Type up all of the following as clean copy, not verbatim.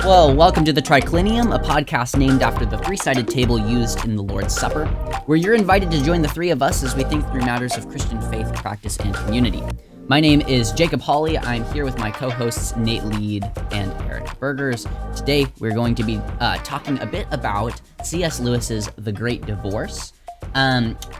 Well, welcome to the Triclinium, a podcast named after the three-sided table used in the Lord's Supper, where you're invited to join the three of us as we think through matters of Christian faith, practice, and community. My name is Jacob Hawley. I'm here with my co-hosts Nate Lead and Eric Burgers. Today, we're going to be talking a bit about C.S. Lewis's The Great Divorce.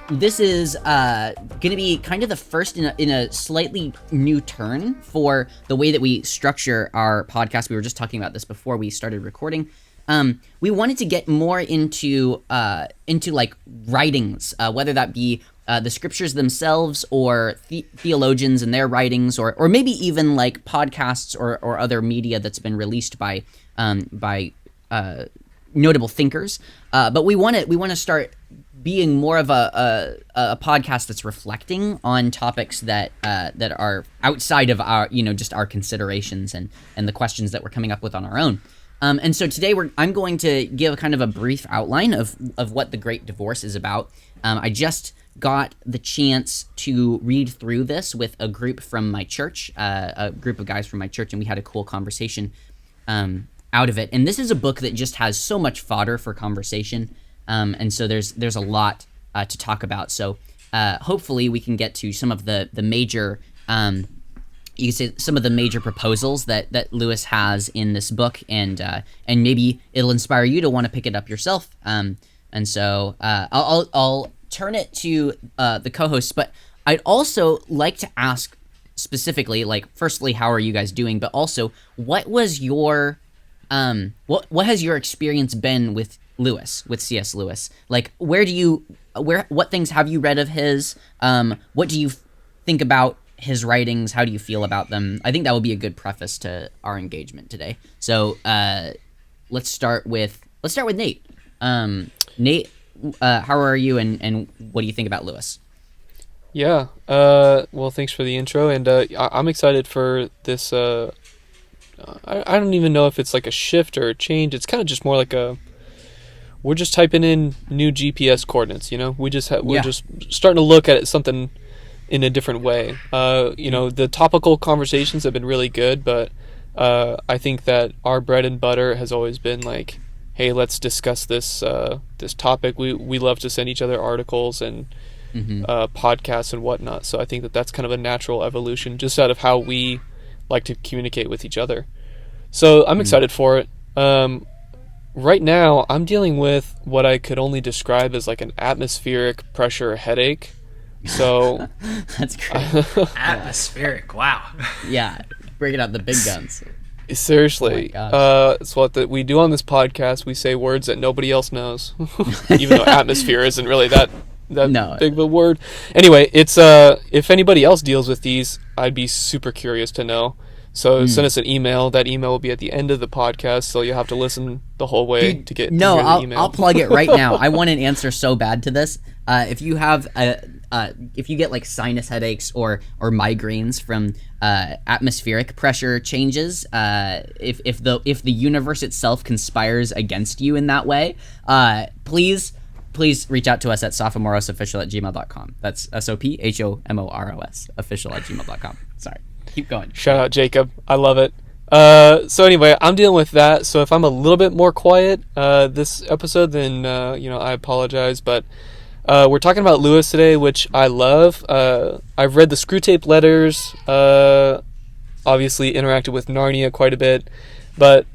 This is going to be kind of the first in a slightly new turn for the way that we structure our podcast. We were just talking about this before we started recording. We wanted to get more into like writings, whether that be the scriptures themselves or theologians and their writings, or maybe even like podcasts or other media that's been released by notable thinkers. But we want to start being more of a podcast that's reflecting on topics that are outside of our, just our considerations and the questions that we're coming up with on our own. And so today I'm going to give kind of a brief outline of what The Great Divorce is about. I just got the chance to read through this with a group from my church, a group of guys from my church, and we had a cool conversation out of it. And this is a book that just has so much fodder for conversation. And so there's a lot to talk about. So hopefully we can get to some of the major, you could say some of the major proposals that Lewis has in this book, and maybe it'll inspire you to want to pick it up yourself. And so I'll turn it to the co-hosts, but I'd also like to ask specifically, like, firstly, how are you guys doing? But also, what was your what has your experience been with C.S. Lewis? Like, what things have you read of his? What do you think about his writings? How do you feel about them? I think that would be a good preface to our engagement today. So, let's start with Nate. Nate, how are you, and what do you think about Lewis? Yeah. Well, thanks for the intro, and I'm excited for this. I don't even know if it's like a shift or a change. It's kind of just more like we're just typing in new GPS coordinates, we're just starting to look at something in a different way. The topical conversations have been really good, but I think that our bread and butter has always been like, hey, let's discuss this topic. We love to send each other articles and podcasts and whatnot. So I think that's kind of a natural evolution just out of how we like to communicate with each other. So I'm excited for it. Right now, I'm dealing with what I could only describe as like an atmospheric pressure headache. So that's great. Atmospheric, wow. Yeah, breaking out the big guns. Seriously, it's what we do on this podcast. We say words that nobody else knows, even though atmosphere isn't really that big of a word. Anyway, it's if anybody else deals with these, I'd be super curious to know. So send us an email. That email will be at the end of the podcast, so you'll have to listen the whole way to get to hear the email. I'll plug it right now. I want an answer so bad to this. If you have if you get like sinus headaches or migraines from atmospheric pressure changes, if the universe itself conspires against you in that way, please reach out to us at sophomorosofficial@gmail.com. That's SOPHOMOROS official@gmail.com. Sorry. Keep going. Shout out Jacob. I love it. So anyway, I'm dealing with that. So if I'm a little bit more quiet this episode, then I apologize. But we're talking about Lewis today, which I love. I've read the Screwtape Letters. Obviously interacted with Narnia quite a bit, but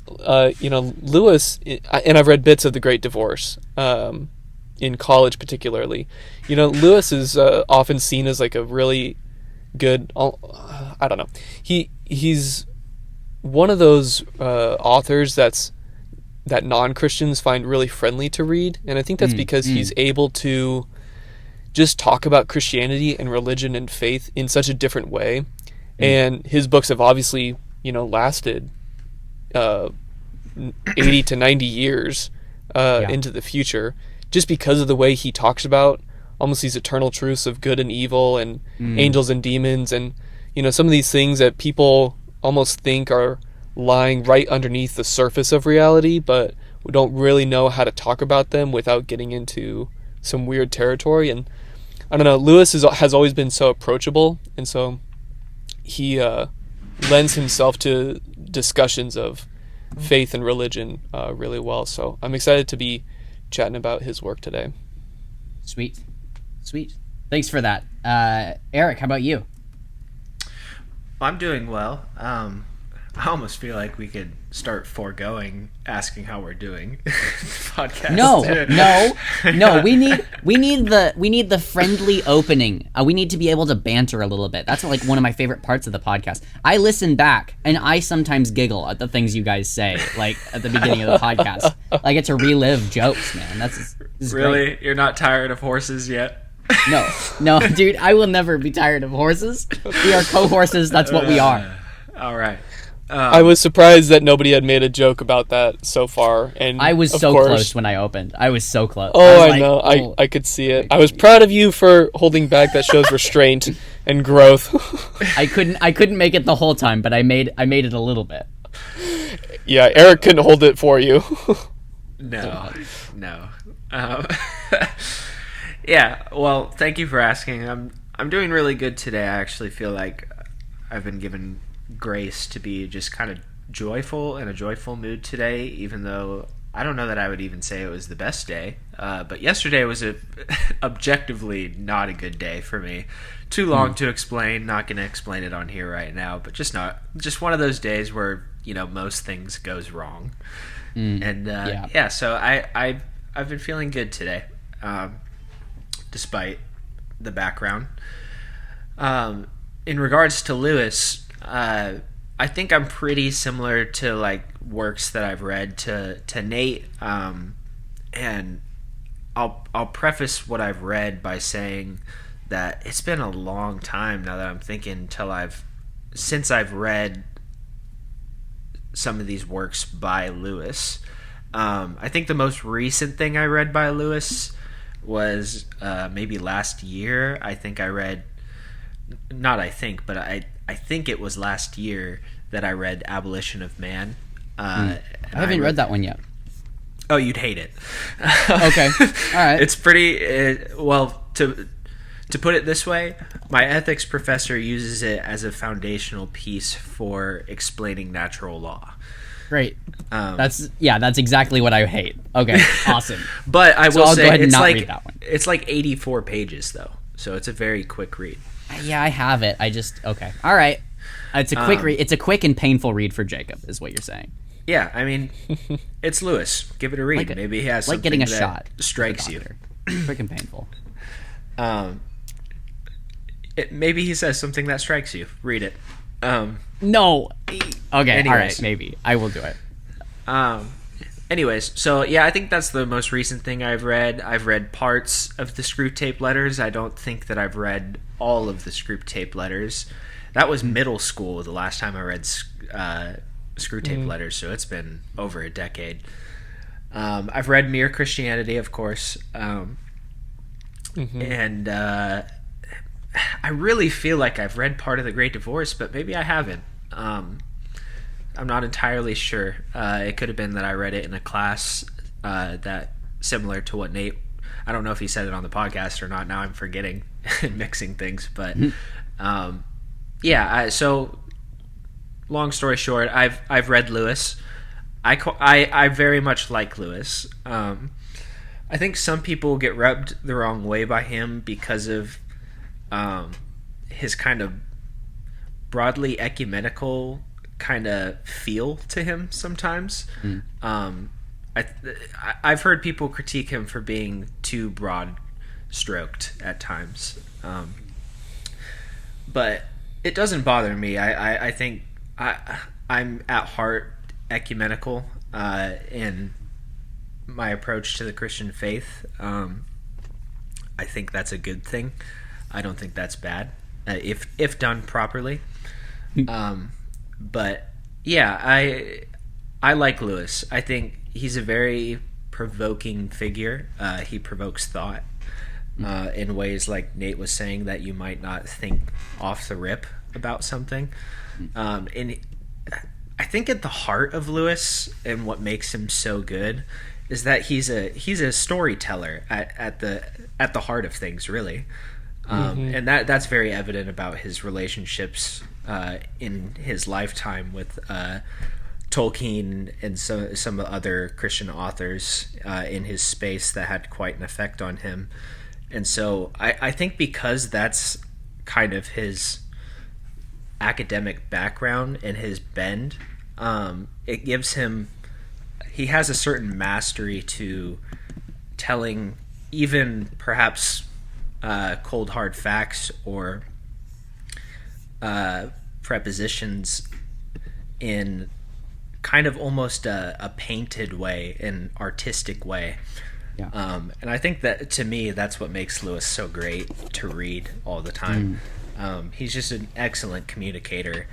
Lewis, and I've read bits of The Great Divorce. In college, particularly, Lewis is often seen as like a really good. I don't know. He's one of those authors that non-Christians find really friendly to read, and I think that's because he's able to just talk about Christianity and religion and faith in such a different way. And his books have obviously, lasted 80 to 90 years into the future, just because of the way he talks about almost these eternal truths of good and evil and angels and demons, and some of these things that people almost think are lying right underneath the surface of reality, but we don't really know how to talk about them without getting into some weird territory. And I don't know, Lewis has always been so approachable, and so he lends himself to discussions of faith and religion really well. So I'm excited to be chatting about his work today. Sweet. Thanks for that. Eric, how about you? I'm doing well. I almost feel like we could start foregoing asking how we're doing podcast. No. We need the friendly opening. We need to be able to banter a little bit. That's like one of my favorite parts of the podcast. I listen back and I sometimes giggle at the things you guys say, like at the beginning of the podcast. I get to relive jokes, man. This is really great. You're not tired of horses yet? No, dude. I will never be tired of horses. We are co-horses. That's what we are. All right. I was surprised that nobody had made a joke about that so far, and I was of so course, close when I opened. I was so close. Oh, I was know. oh. I could see it. I was proud of you for holding back. That shows restraint and growth. I couldn't make it the whole time, but I made it a little bit. Yeah, Eric couldn't hold it for you. No. Yeah. Well, thank you for asking. I'm doing really good today. I actually feel like I've been given grace to be just kind of joyful, in a joyful mood today, even though I don't know that I would even say it was the best day, but yesterday was objectively not a good day for me. Too long to explain, not going to explain it on here right now, but just one of those days where most things goes wrong. And so I've been feeling good today, despite the background. In regards to Lewis, I think I'm pretty similar to like works that I've read to Nate, and I'll preface what I've read by saying that it's been a long time now that I'm thinking since I've read some of these works by Lewis. I think the most recent thing I read by Lewis was maybe last year. I think it was last year that I read Abolition of Man. I haven't read that one yet. Oh, you'd hate it. Okay. All right. It's pretty... well, to put it this way, my ethics professor uses it as a foundational piece for explaining natural law. Great. That's exactly what I hate. Okay, awesome. But I will I'll say go ahead and not read that one. It's like 84 pages, though. So it's a very quick read. Yeah, I have it. Okay. All right. It's a quick read. It's a quick and painful read for Jacob, is what you're saying. Yeah, I mean, it's Lewis. Give it a read. Maybe he has like something getting a that shot. Strikes you. Quick and painful. Maybe he says something that strikes you. Read it. No. Okay. Anyways. All right. Maybe I will do it. Anyways, so yeah, I think that's the most recent thing I've read. I've read parts of the Screwtape Letters. I don't think that I've read all of the Screwtape Letters. That was middle school the last time I read Screwtape Letters, so it's been over a decade. I've read Mere Christianity, of course, and I really feel like I've read part of The Great Divorce, but maybe I haven't. I'm not entirely sure. It could have been that I read it in a class that similar to what Nate... I don't know if he said it on the podcast or not. Now I'm forgetting and mixing things. But so long story short, I've read Lewis. I very much like Lewis. I think some people get rubbed the wrong way by him because of his kind of broadly ecumenical kind of feel to him sometimes. I've heard people critique him for being too broad stroked at times, but it doesn't bother me. I think I'm at heart ecumenical in my approach to the Christian faith. I think that's a good thing. I don't think that's bad if done properly. But yeah, I like Lewis. I think he's a very provoking figure. He provokes thought in ways, like Nate was saying, that you might not think off the rip about something. And I think at the heart of Lewis and what makes him so good is that he's a storyteller at the heart of things, really. And that's very evident about his relationships in his lifetime with Tolkien and some other Christian authors in his space that had quite an effect on him. And so I think because that's kind of his academic background and his bend, it gives him, he has a certain mastery to telling even perhaps cold hard facts or prepositions in kind of almost a painted way, an artistic way. Yeah. And I think that, to me, that's what makes Lewis so great to read all the time. He's just an excellent communicator,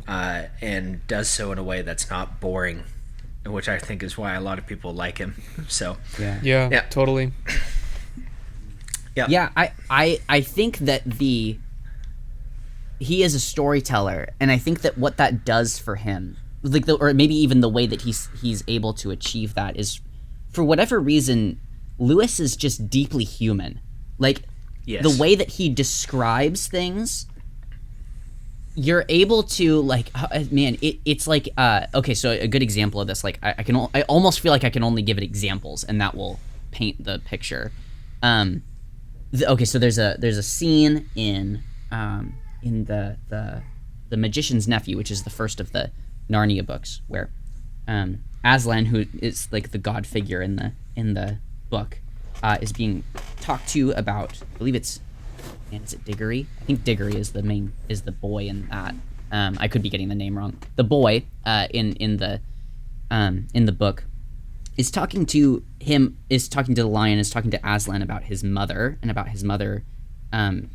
and does so in a way that's not boring, which I think is why a lot of people like him. So Yeah, totally. Yeah, I think that he is a storyteller, and I think that what that does for him, like or maybe even the way that he's able to achieve that, is, for whatever reason, Lewis is just deeply human. Like, yes. The way that he describes things, you're able to, like, man, it's like, okay, so a good example of this, like, I almost feel like I can only give it examples, and that will paint the picture. Okay, so there's a scene in the Magician's Nephew, which is the first of the Narnia books, where Aslan, who is like the god figure in the book, is being talked to about, I believe it's, is it Diggory? I think Diggory is the boy in that. I could be getting the name wrong. The boy in the book is talking to the lion, is talking to Aslan about his mother, and about his mother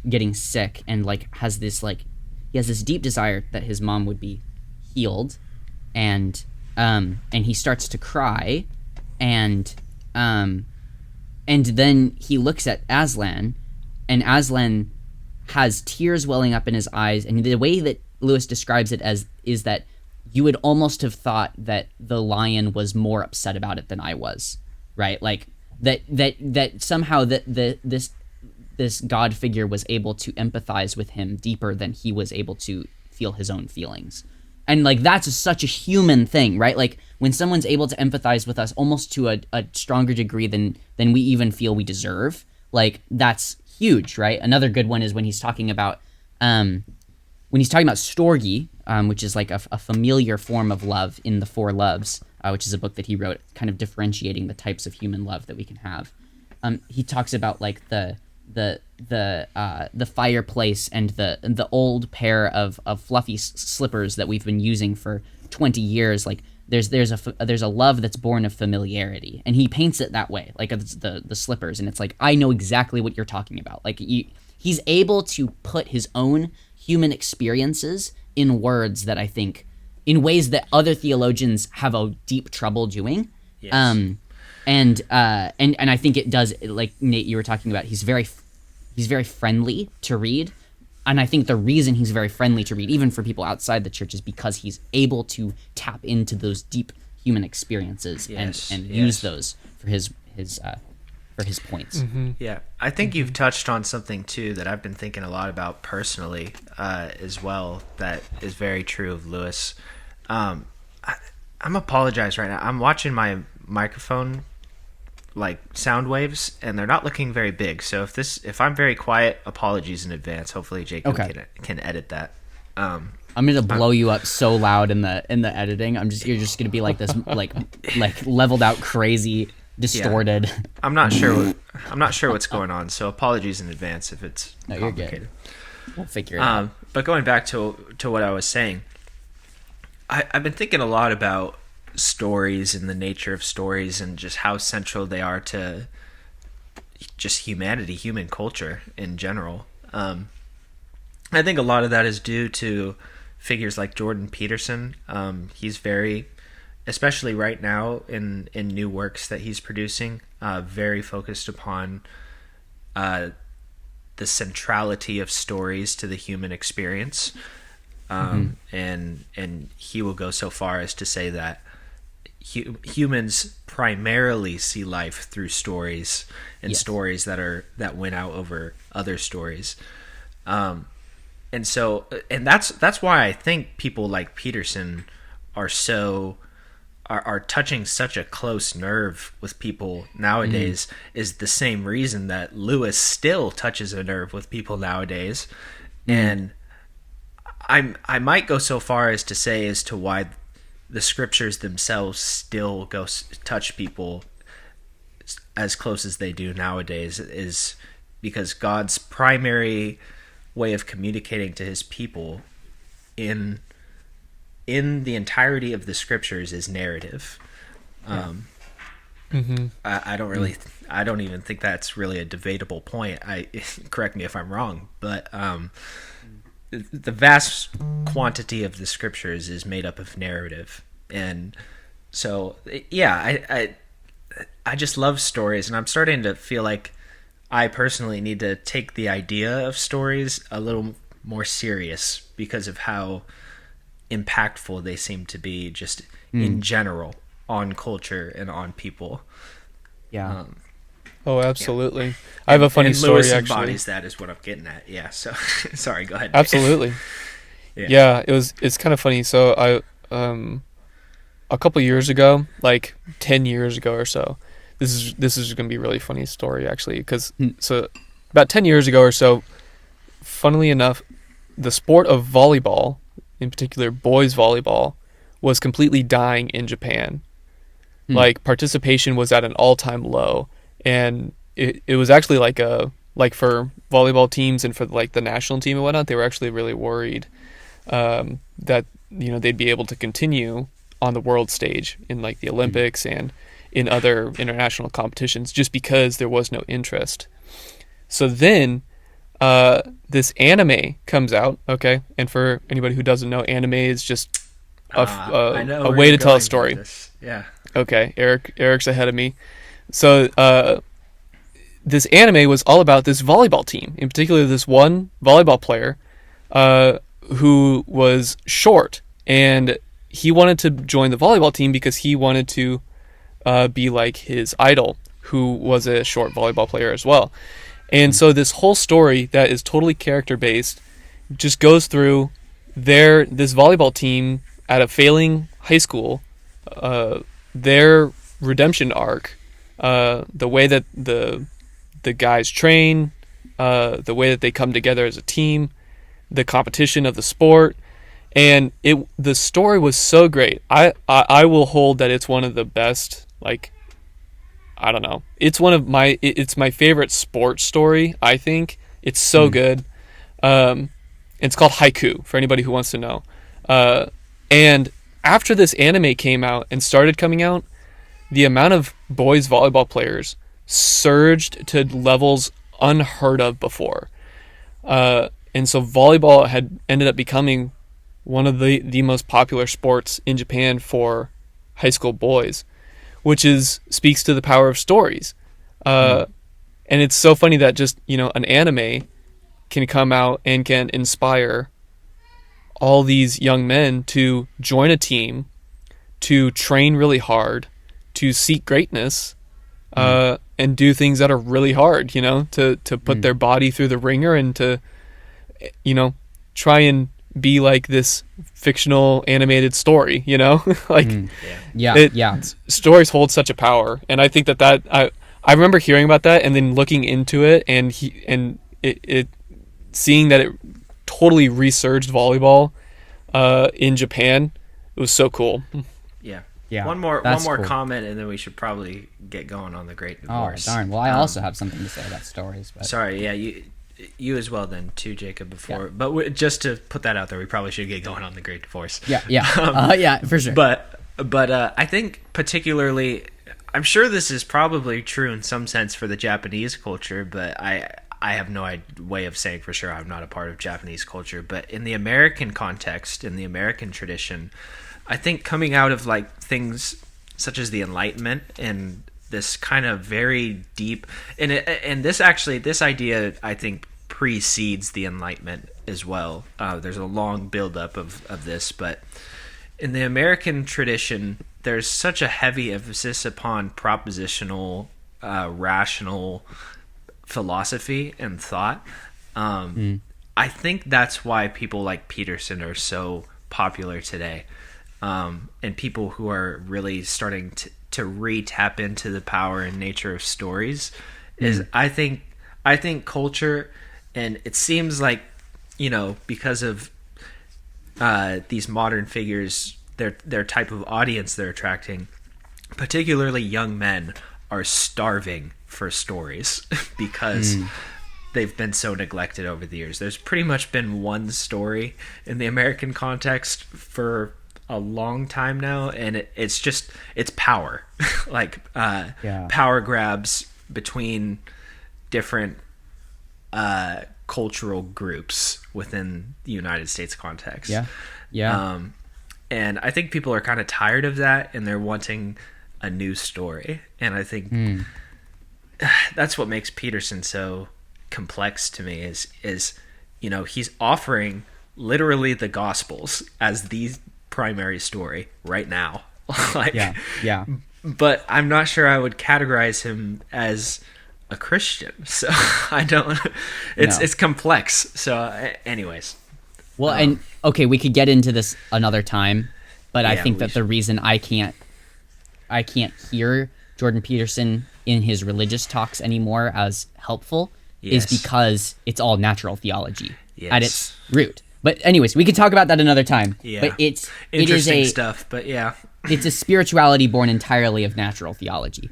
getting sick, and like has this deep desire that his mom would be healed, and he starts to cry, and then he looks at Aslan, and Aslan has tears welling up in his eyes, and the way that Lewis describes it is that you would almost have thought that the lion was more upset about it than I was, right? Like that somehow this god figure was able to empathize with him deeper than he was able to feel his own feelings. And like that's such a human thing, right? Like when someone's able to empathize with us almost to a stronger degree than we even feel we deserve, like that's huge, right? Another good one is when he's talking about storge, which is like a familiar form of love in the Four Loves, which is a book that he wrote, kind of differentiating the types of human love that we can have. He talks about like the fireplace and the old pair of fluffy slippers that we've been using for 20 years. Like there's a love that's born of familiarity, and he paints it that way, like it's the slippers, and it's like, I know exactly what you're talking about. Like he's able to put his own human experiences in words that I think, in ways that other theologians have a deep trouble doing. Yes. And I think it does, like Nate, you were talking about, he's very friendly to read. And I think the reason he's very friendly to read, even for people outside the church, is because he's able to tap into those deep human experiences and use those for his points. Mm-hmm. Yeah, I think you've touched on something too that I've been thinking a lot about personally as well. That is very true of Lewis. I'm apologize right now. I'm watching my microphone like sound waves, and they're not looking very big. So if I'm very quiet, apologies in advance. Hopefully Jacob can edit that. I'm gonna blow you up so loud in the editing. You're just gonna be like this like leveled out, crazy, distorted. Yeah. I'm not sure what's going on. So apologies in advance if it's complicated. You're good. We'll figure it out. But going back to what I was saying, I've been thinking a lot about stories and the nature of stories and just how central they are to just humanity, human culture in general. I think a lot of that is due to figures like Jordan Peterson. He's very, especially right now in new works that he's producing, very focused upon the centrality of stories to the human experience. And he will go so far as to say that humans primarily see life through stories, and stories that win out over other stories. And that's why I think people like Peterson are so are touching such a close nerve with people nowadays is the same reason that Lewis still touches a nerve with people nowadays. And I might go so far as to say as to why the scriptures themselves still touch people as close as they do nowadays, is because God's primary way of communicating to his people in the entirety of the scriptures is narrative. I don't even think that's really a debatable point. Correct me if I'm wrong, but the vast quantity of the scriptures is made up of narrative. And so, yeah, I just love stories, and I'm starting to feel like I personally need to take the idea of stories a little more serious because of how impactful they seem to be just in general on culture and on people. Yeah. Oh, absolutely. I have a funny and story, Lewis actually. embodies that is what I'm getting at. Yeah, so sorry, go ahead. Absolutely. Yeah, it's kind of funny. So I a couple years ago, like 10 years ago or so, this is going to be a really funny story, actually, because so about 10 years ago or so, funnily enough, the sport of volleyball, in particular boys volleyball, was completely dying in Japan. Like, participation was at an all-time low, and it was actually like for volleyball teams and for like the national team and whatnot, they were actually really worried that they'd be able to continue on the world stage in like the Olympics and in other international competitions, just because there was no interest. So then this anime comes out, okay? And for anybody who doesn't know, anime is just a way to tell a story. Yeah. Okay, Eric's ahead of me. So this anime was all about this volleyball team, in particular this one volleyball player who was short, and he wanted to join the volleyball team because he wanted to be like his idol, who was a short volleyball player as well. And so this whole story that is totally character-based just goes through this volleyball team at a failing high school, their redemption arc, the way that the guys train, the way that they come together as a team, the competition of the sport, and the story was so great. I will hold that it's one of the best, like, I don't know. It's it's my favorite sports story, I think. It's so good. It's called Haiku, for anybody who wants to know. And after this anime came out and started coming out, the amount of boys volleyball players surged to levels unheard of before. And so volleyball had ended up becoming one of the most popular sports in Japan for high school boys, which speaks to the power of stories. And it's so funny that just, an anime can come out and can inspire all these young men to join a team, to train really hard, to seek greatness, and do things that are really hard, to put their body through the ringer and to, try and be like this fictional animated story, like stories hold such a power. And I think that I remember hearing about that and then looking into it and seeing that it totally resurged volleyball in Japan. It was so cool. Yeah. One more cool. comment, and then we should probably get going on the Great Divorce. Oh, darn. Well, I also have something to say about stories. But... Sorry, yeah, you as well then too, Jacob, before. Yeah. But just to put that out there, we probably should get going on the Great Divorce. Yeah, yeah, for sure. But I think particularly, I'm sure this is probably true in some sense for the Japanese culture, but I have no way of saying for sure. I'm not a part of Japanese culture, but in the American context, in the American tradition, I think coming out of like things such as the Enlightenment and this kind of very deep, and this idea I think precedes the Enlightenment as well. There's a long buildup of this, but in the American tradition, there's such a heavy emphasis upon propositional, rational philosophy and thought. I think that's why people like Peterson are so popular today. and people who are really starting to re-tap into the power and nature of stories is I think culture, and it seems like, because of these modern figures, their type of audience they're attracting, particularly young men, are starving for stories because they've been so neglected over the years. There's pretty much been one story in the American context for a long time now, and it's power. Like power grabs between different cultural groups within the United States context. And I think people are kind of tired of that, and they're wanting a new story. And I think that's what makes Peterson so complex to me is he's offering literally the Gospels as the primary story right now. But I'm not sure I would categorize him as a Christian, so I don't. It's complex. So, anyways. Well, and okay, we could get into this another time, but I think that the reason I can't hear Jordan Peterson in his religious talks anymore as helpful is because it's all natural theology at its root. But anyways, we could talk about that another time. Yeah, but interesting stuff. But it's a spirituality born entirely of natural theology.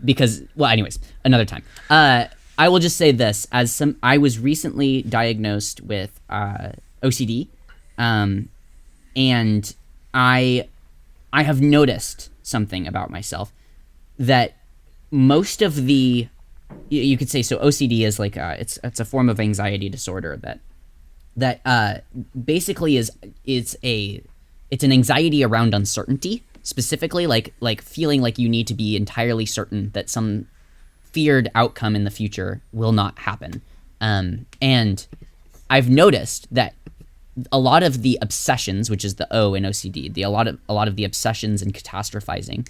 Because, well, anyways, another time. I will just say this: I was recently diagnosed with OCD, and I have noticed something about myself that most of the, you could say, so OCD is like it's a form of anxiety disorder that basically it's an anxiety around uncertainty, specifically like feeling like you need to be entirely certain that some feared outcome in the future will not happen. And I've noticed that a lot of the obsessions, which is the O in OCD, a lot of the obsessions and catastrophizing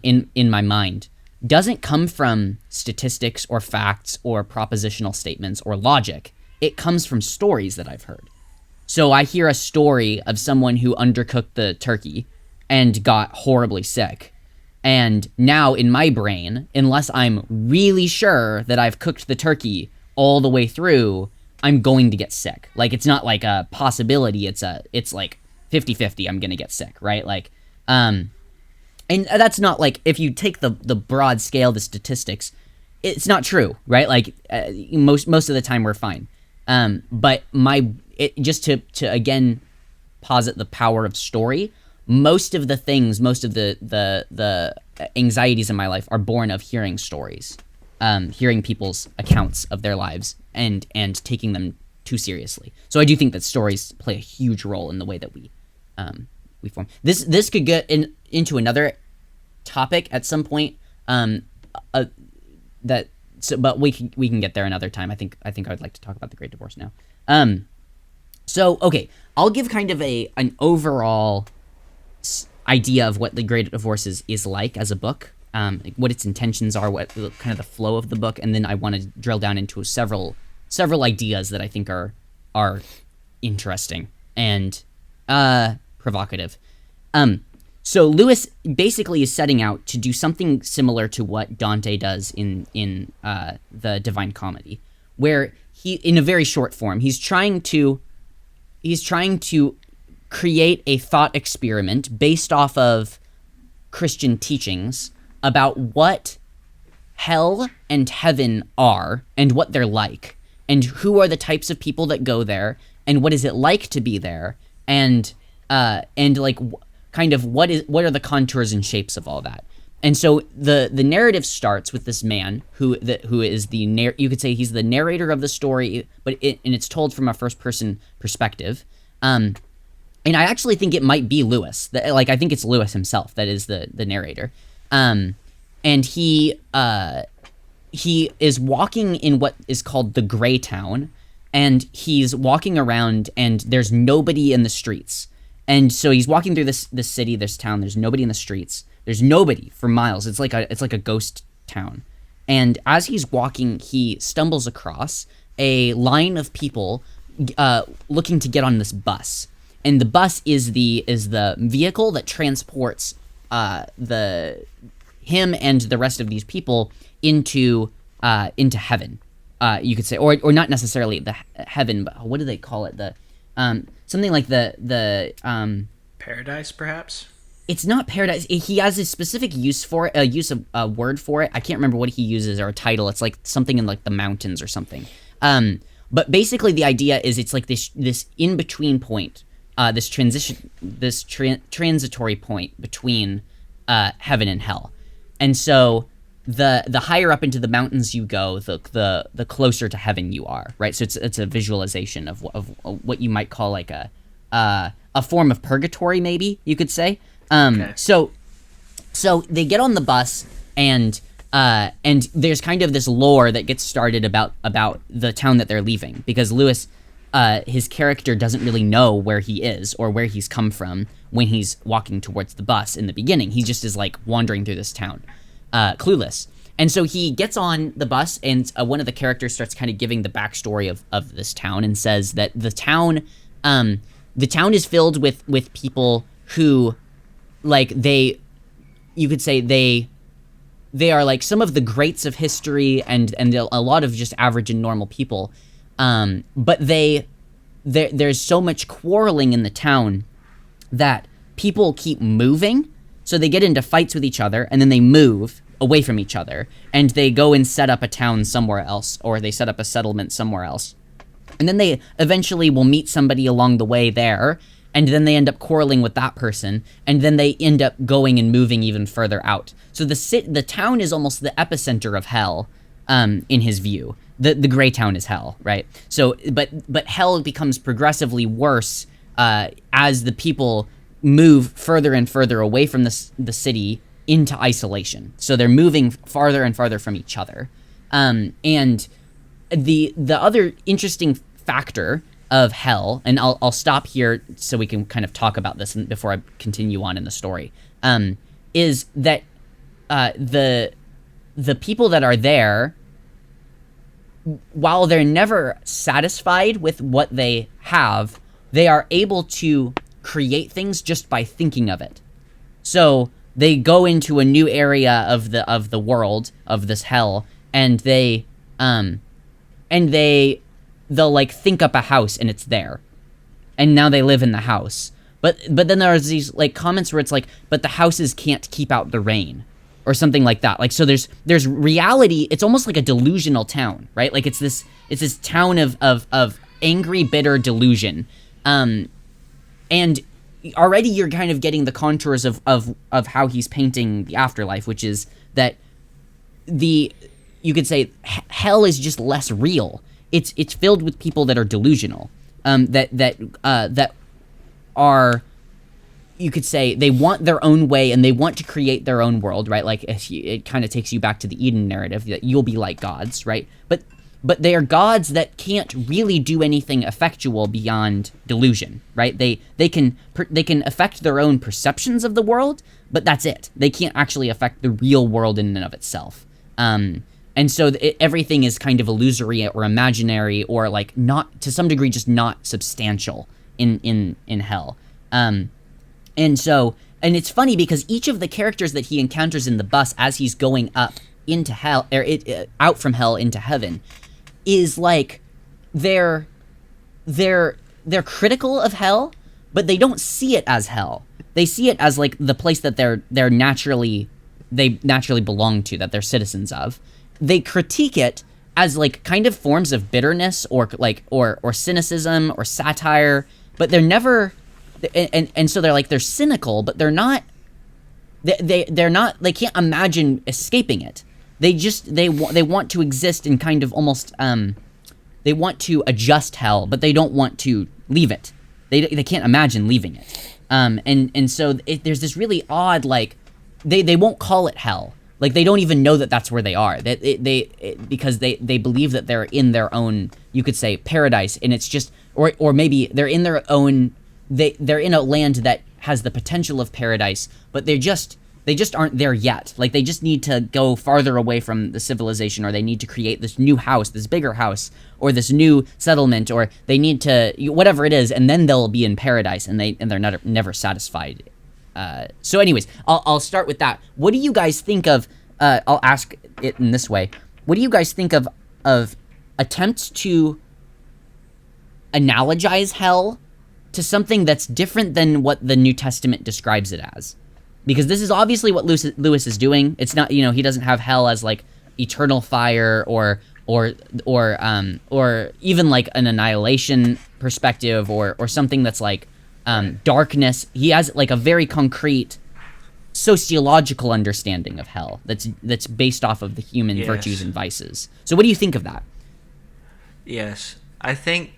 in my mind doesn't come from statistics or facts or propositional statements or logic. It comes from stories that I've heard. So I hear a story of someone who undercooked the turkey and got horribly sick. And now in my brain, unless I'm really sure that I've cooked the turkey all the way through, I'm going to get sick. Like, it's not like a possibility, it's like 50-50 I'm going to get sick, right? Like, and that's not like, if you take the broad scale, the statistics, it's not true, right? Like, most of the time we're fine. But just to again posit the power of story, most of the anxieties in my life are born of hearing stories, hearing people's accounts of their lives and taking them too seriously. So I do think that stories play a huge role in the way that we form. This could get into another topic at some point. But we can get there another time. I think I would like to talk about the Great Divorce now. So okay, I'll give kind of an overall idea of what the Great Divorce is like as a book, what its intentions are, what kind of the flow of the book, and then I want to drill down into several ideas that I think are interesting and provocative. So Lewis basically is setting out to do something similar to what Dante does in the Divine Comedy, where he, in a very short form, he's trying to create a thought experiment based off of Christian teachings about what hell and heaven are and what they're like, and who are the types of people that go there, and what is it like to be there, and like kind of what are the contours and shapes of all that. And so the narrative starts with this man who is you could say he's the narrator of the story, but it's told from a first person perspective. And I actually think it might be Lewis. I think it's Lewis himself that is the narrator. And he is walking in what is called the Gray Town, and he's walking around, and there's nobody in the streets. And so he's walking through this city, this town. There's nobody in the streets. There's nobody for miles. It's like a ghost town. And as he's walking, he stumbles across a line of people looking to get on this bus. the bus is the vehicle that transports him and the rest of these people into heaven. You could say, or not necessarily the heaven, but what do they call it? The something like the paradise, perhaps. It's not paradise. He has a specific use for it, a word for it. I can't remember what he uses or a title. It's like something in like the mountains or something. But basically the idea is it's like this in between point, this transitory point between heaven and hell, and so the higher up into the mountains you go, the closer to heaven you are, right? So it's a visualization of what you might call like a form of purgatory, maybe you could say. Okay. So they get on the bus, and there's kind of this lore that gets started about the town that they're leaving, because Lewis, his character doesn't really know where he is or where he's come from when he's walking towards the bus in the beginning. He just is like wandering through this town, clueless. And so he gets on the bus, and one of the characters starts kind of giving the backstory of this town, and says that the town is filled with people who, like, you could say they are like some of the greats of history and a lot of just average and normal people. But there's so much quarreling in the town that people keep moving. So they get into fights with each other, and then they move away from each other, and they go and set up a town somewhere else, or they set up a settlement somewhere else. And then they eventually will meet somebody along the way there, and then they end up quarreling with that person, and then they end up going and moving even further out. So the town is almost the epicenter of hell, in his view. The gray town is hell, right? So, but hell becomes progressively worse as the people move further and further away from the city into isolation. So they're moving farther and farther from each other. And the other interesting factor of hell, and I'll stop here so we can kind of talk about this before I continue on in the story, is that the people that are there, while they're never satisfied with what they have, they are able to create things just by thinking of it. So they go into a new area of the world of this hell, and they'll like think up a house, and it's there, and now they live in the house. But then there's these like comments where it's like, but the houses can't keep out the rain, or something like that. Like, so there's reality. It's almost like a delusional town, right? Like it's this town of angry, bitter delusion. And already you're kind of getting the contours of how he's painting the afterlife, which is that you could say hell is just less real. It's filled with people that are delusional, that are, you could say, they want their own way and they want to create their own world, right? Like it kind of takes you back to the Eden narrative that you'll be like gods, right? But they are gods that can't really do anything effectual beyond delusion, right? They can affect their own perceptions of the world, but that's it. They can't actually affect the real world in and of itself. And so everything is kind of illusory or imaginary, or like not, to some degree, just not substantial in hell. And it's funny because each of the characters that he encounters in the bus as he's going up into hell, or out from hell into heaven, is like they're critical of hell, but they don't see it as hell. They see it as like the place that they naturally belong to, that they're citizens of. They critique it as like kind of forms of bitterness or cynicism or satire, but they're never, and so they're cynical, but they're not. They're not. They can't imagine escaping it. They want to exist in kind of almost they want to adjust hell, but they don't want to leave it. They can't imagine leaving it. And so there's this really odd, like they won't call it hell. Like they don't even know that that's where they are. Because they believe that they're in their own, you could say, paradise, and it's just, or maybe they're in their own, they're in a land that has the potential of paradise, but they're just they just aren't there yet. Like, they just need to go farther away from the civilization, or they need to create this new house, this bigger house, or this new settlement, or they need to, whatever it is, and then they'll be in paradise, and they're never satisfied. So anyways, I'll start with that. What do you guys think of, I'll ask it in this way. What do you guys think of attempts to analogize hell to something that's different than what the New Testament describes it as? Because this is obviously what Lewis is doing. It's not, he doesn't have hell as like eternal fire or even like an annihilation perspective or something that's like darkness. He has like a very concrete sociological understanding of hell that's based off of the human virtues and vices. So what do you think of that? Yes, I think,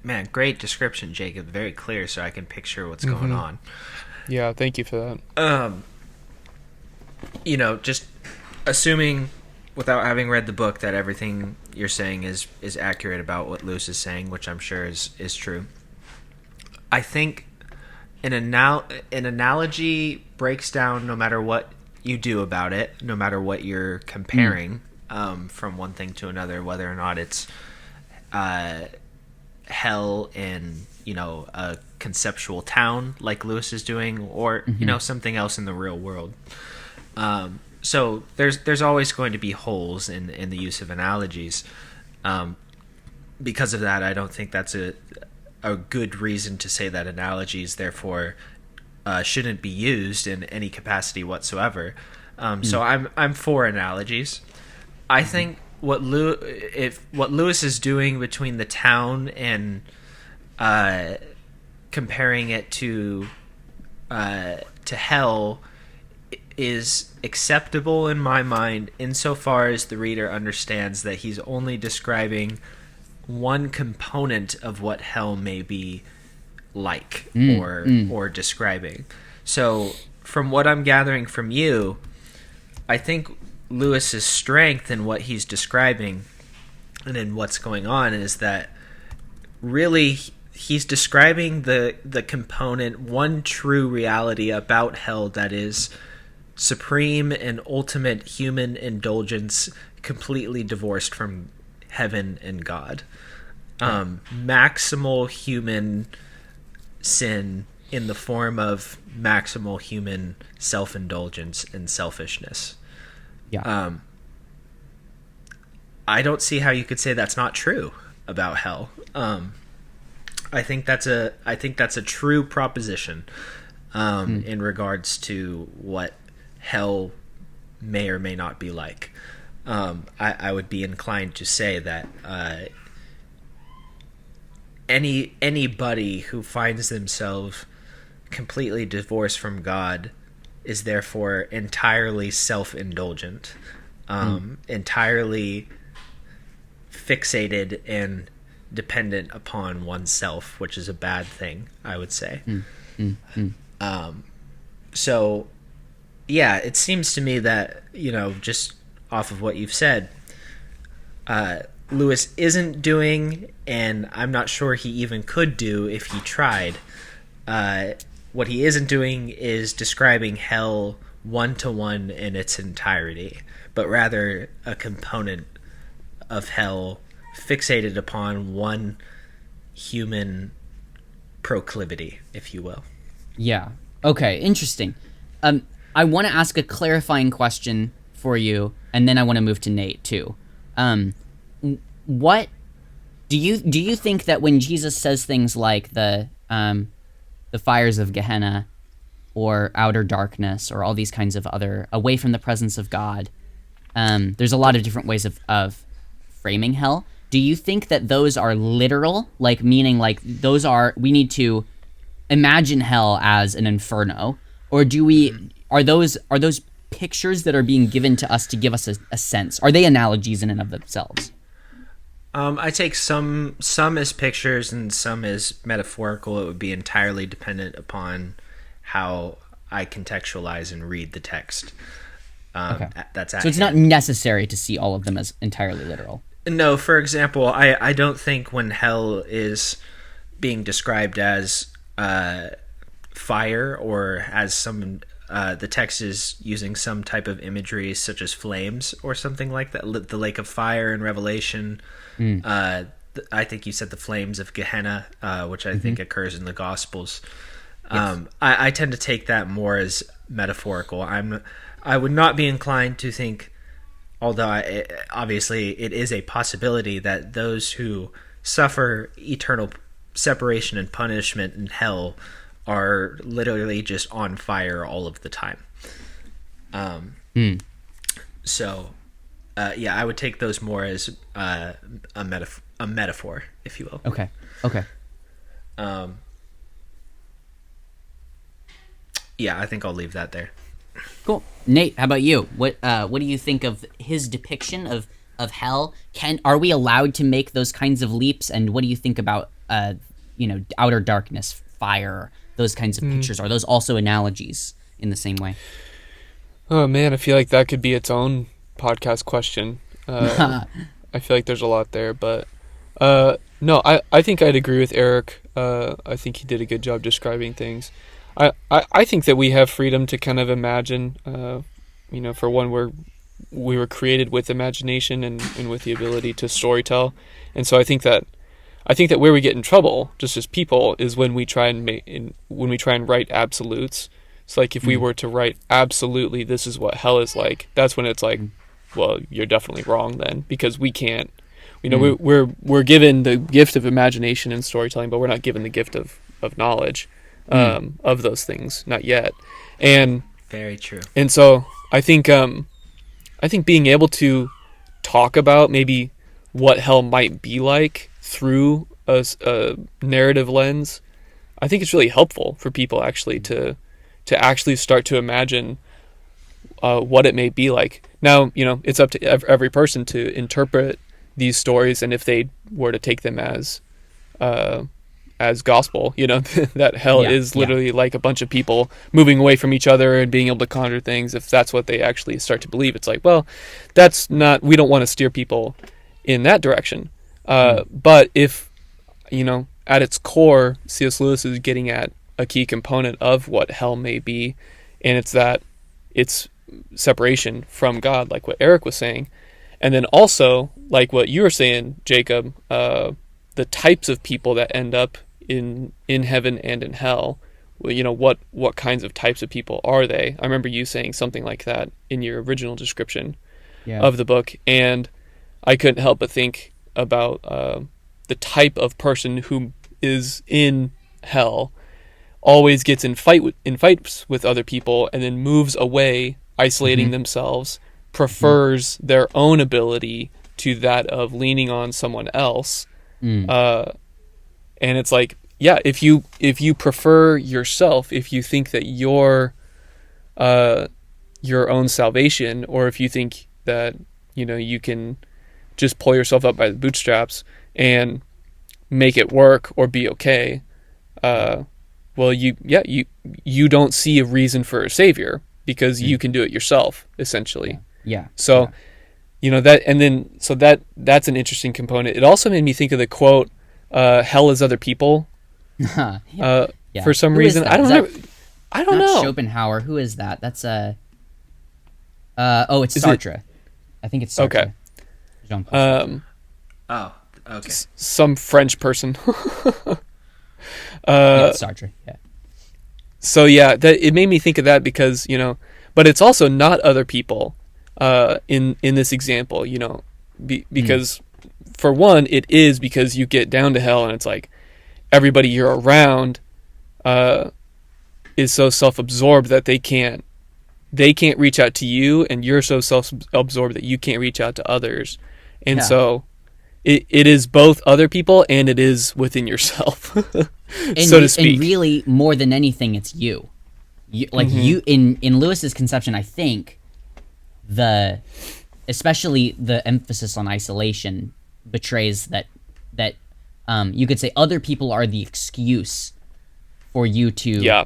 man, great description, Jacob. Very clear, so I can picture what's going on. Yeah, thank you for that. Just assuming, without having read the book, that everything you're saying is accurate about what Lewis is saying, which I'm sure is true. I think an analogy breaks down no matter what you do about it, no matter what you're comparing from one thing to another, whether or not it's hell in a conceptual town like Lewis is doing, or something else in the real world. So there's always going to be holes in the use of analogies. Because of that, I don't think that's a good reason to say that analogies therefore shouldn't be used in any capacity whatsoever. So I'm for analogies. I think what Lewis is doing between the town and comparing it to hell is acceptable in my mind, insofar as the reader understands that he's only describing one component of what hell may be like or describing. So from what I'm gathering from you, I think Lewis's strength in what he's describing and in what's going on is that really he's describing the component, one true reality about hell that is supreme and ultimate human indulgence, completely divorced from heaven and God. Maximal human sin in the form of maximal human self-indulgence and selfishness. Yeah. I don't see how you could say that's not true about hell. I think that's a true proposition in regards to what hell may or may not be like. I would be inclined to say that anybody who finds themselves completely divorced from God is therefore entirely self-indulgent, entirely fixated and dependent upon oneself, which is a bad thing, I would say. So, yeah, it seems to me that, just off of what you've said, Lewis isn't doing, and I'm not sure he even could do if he tried. What he isn't doing is describing hell one-to-one in its entirety, but rather a component of hell fixated upon one human proclivity, if you will. Yeah. Okay, interesting. I want to ask a clarifying question for you, and then I want to move to Nate too. What do you think that when Jesus says things like the fires of Gehenna or outer darkness or all these kinds of other away from the presence of God, there's a lot of different ways of framing hell. Do you think that those are literal, like meaning like those are, we need to imagine hell as an inferno, or are those pictures that are being given to us to give us a sense? Are they analogies in and of themselves? I take some as pictures and some as metaphorical. It would be entirely dependent upon how I contextualize and read the text. Okay. That's so it's not necessary to see all of them as entirely literal. No, for example, I don't think when hell is being described as fire or as some the text is using some type of imagery such as flames or something like that. The lake of fire in Revelation. I think you said the flames of Gehenna, which I think occurs in the Gospels. Yes. I tend to take that more as metaphorical. I would not be inclined to think, although obviously it is a possibility, that those who suffer eternal separation and punishment in hell are literally just on fire all of the time. So, I would take those more as a metaphor, if you will. Okay. I think I'll leave that there. Cool. Nate, how about you? What do you think of his depiction of hell? Are we allowed to make those kinds of leaps? And what do you think about outer darkness, fire, those kinds of pictures? Are those also analogies in the same way? Oh man, I feel like that could be its own podcast question. I feel like there's a lot there, but no, I think I'd agree with Eric. I think he did a good job describing things. I think that we have freedom to kind of imagine. For one, we were created with imagination and with the ability to storytell, and so I think that where we get in trouble, just as people, is when we try and write absolutes. It's like if we were to write absolutely, this is what hell is like. That's when it's like, well, you're definitely wrong then, because we can't. We're given the gift of imagination and storytelling, but we're not given the gift of knowledge of those things, not yet. And very true. And so I think being able to talk about maybe what hell might be like through a narrative lens, I think it's really helpful for people actually to actually start to imagine what it may be like. Now, it's up to every person to interpret these stories, and if they were to take them as gospel, that hell is literally like a bunch of people moving away from each other and being able to conjure things. If that's what they actually start to believe, it's like, well, we don't want to steer people in that direction. But if, at its core, C.S. Lewis is getting at a key component of what hell may be, and it's separation from God, like what Eric was saying. And then also, like what you were saying, Jacob, the types of people that end up in heaven and in hell, what kinds of types of people are they? I remember you saying something like that in your original description of the book, and I couldn't help but think about the type of person who is in hell always gets in fights with other people and then moves away, isolating themselves, prefers their own ability to that of leaning on someone else. And it's like, if you prefer yourself, if you think that your own salvation, or if you think that you can just pull yourself up by the bootstraps and make it work or be okay, well, you don't see a reason for a savior, because you can do it yourself, essentially. So that's an interesting component. It also made me think of the quote, hell is other people. For some reason, I don't know. I don't know. Schopenhauer. Who is that? That's it's Sartre. I think it's Sartre. Okay. Okay. Some French person. It's Sartre. Yeah. So it made me think of that because but it's also not other people in this example, because for one, it is because you get down to hell and it's like everybody you're around is so self-absorbed that they can't reach out to you, and you're so self-absorbed that you can't reach out to others. And so it is both other people and it is within yourself, so to speak. And really, more than anything, it's you. You in Lewis's conception, I think especially the emphasis on isolation betrays that you could say other people are the excuse for you to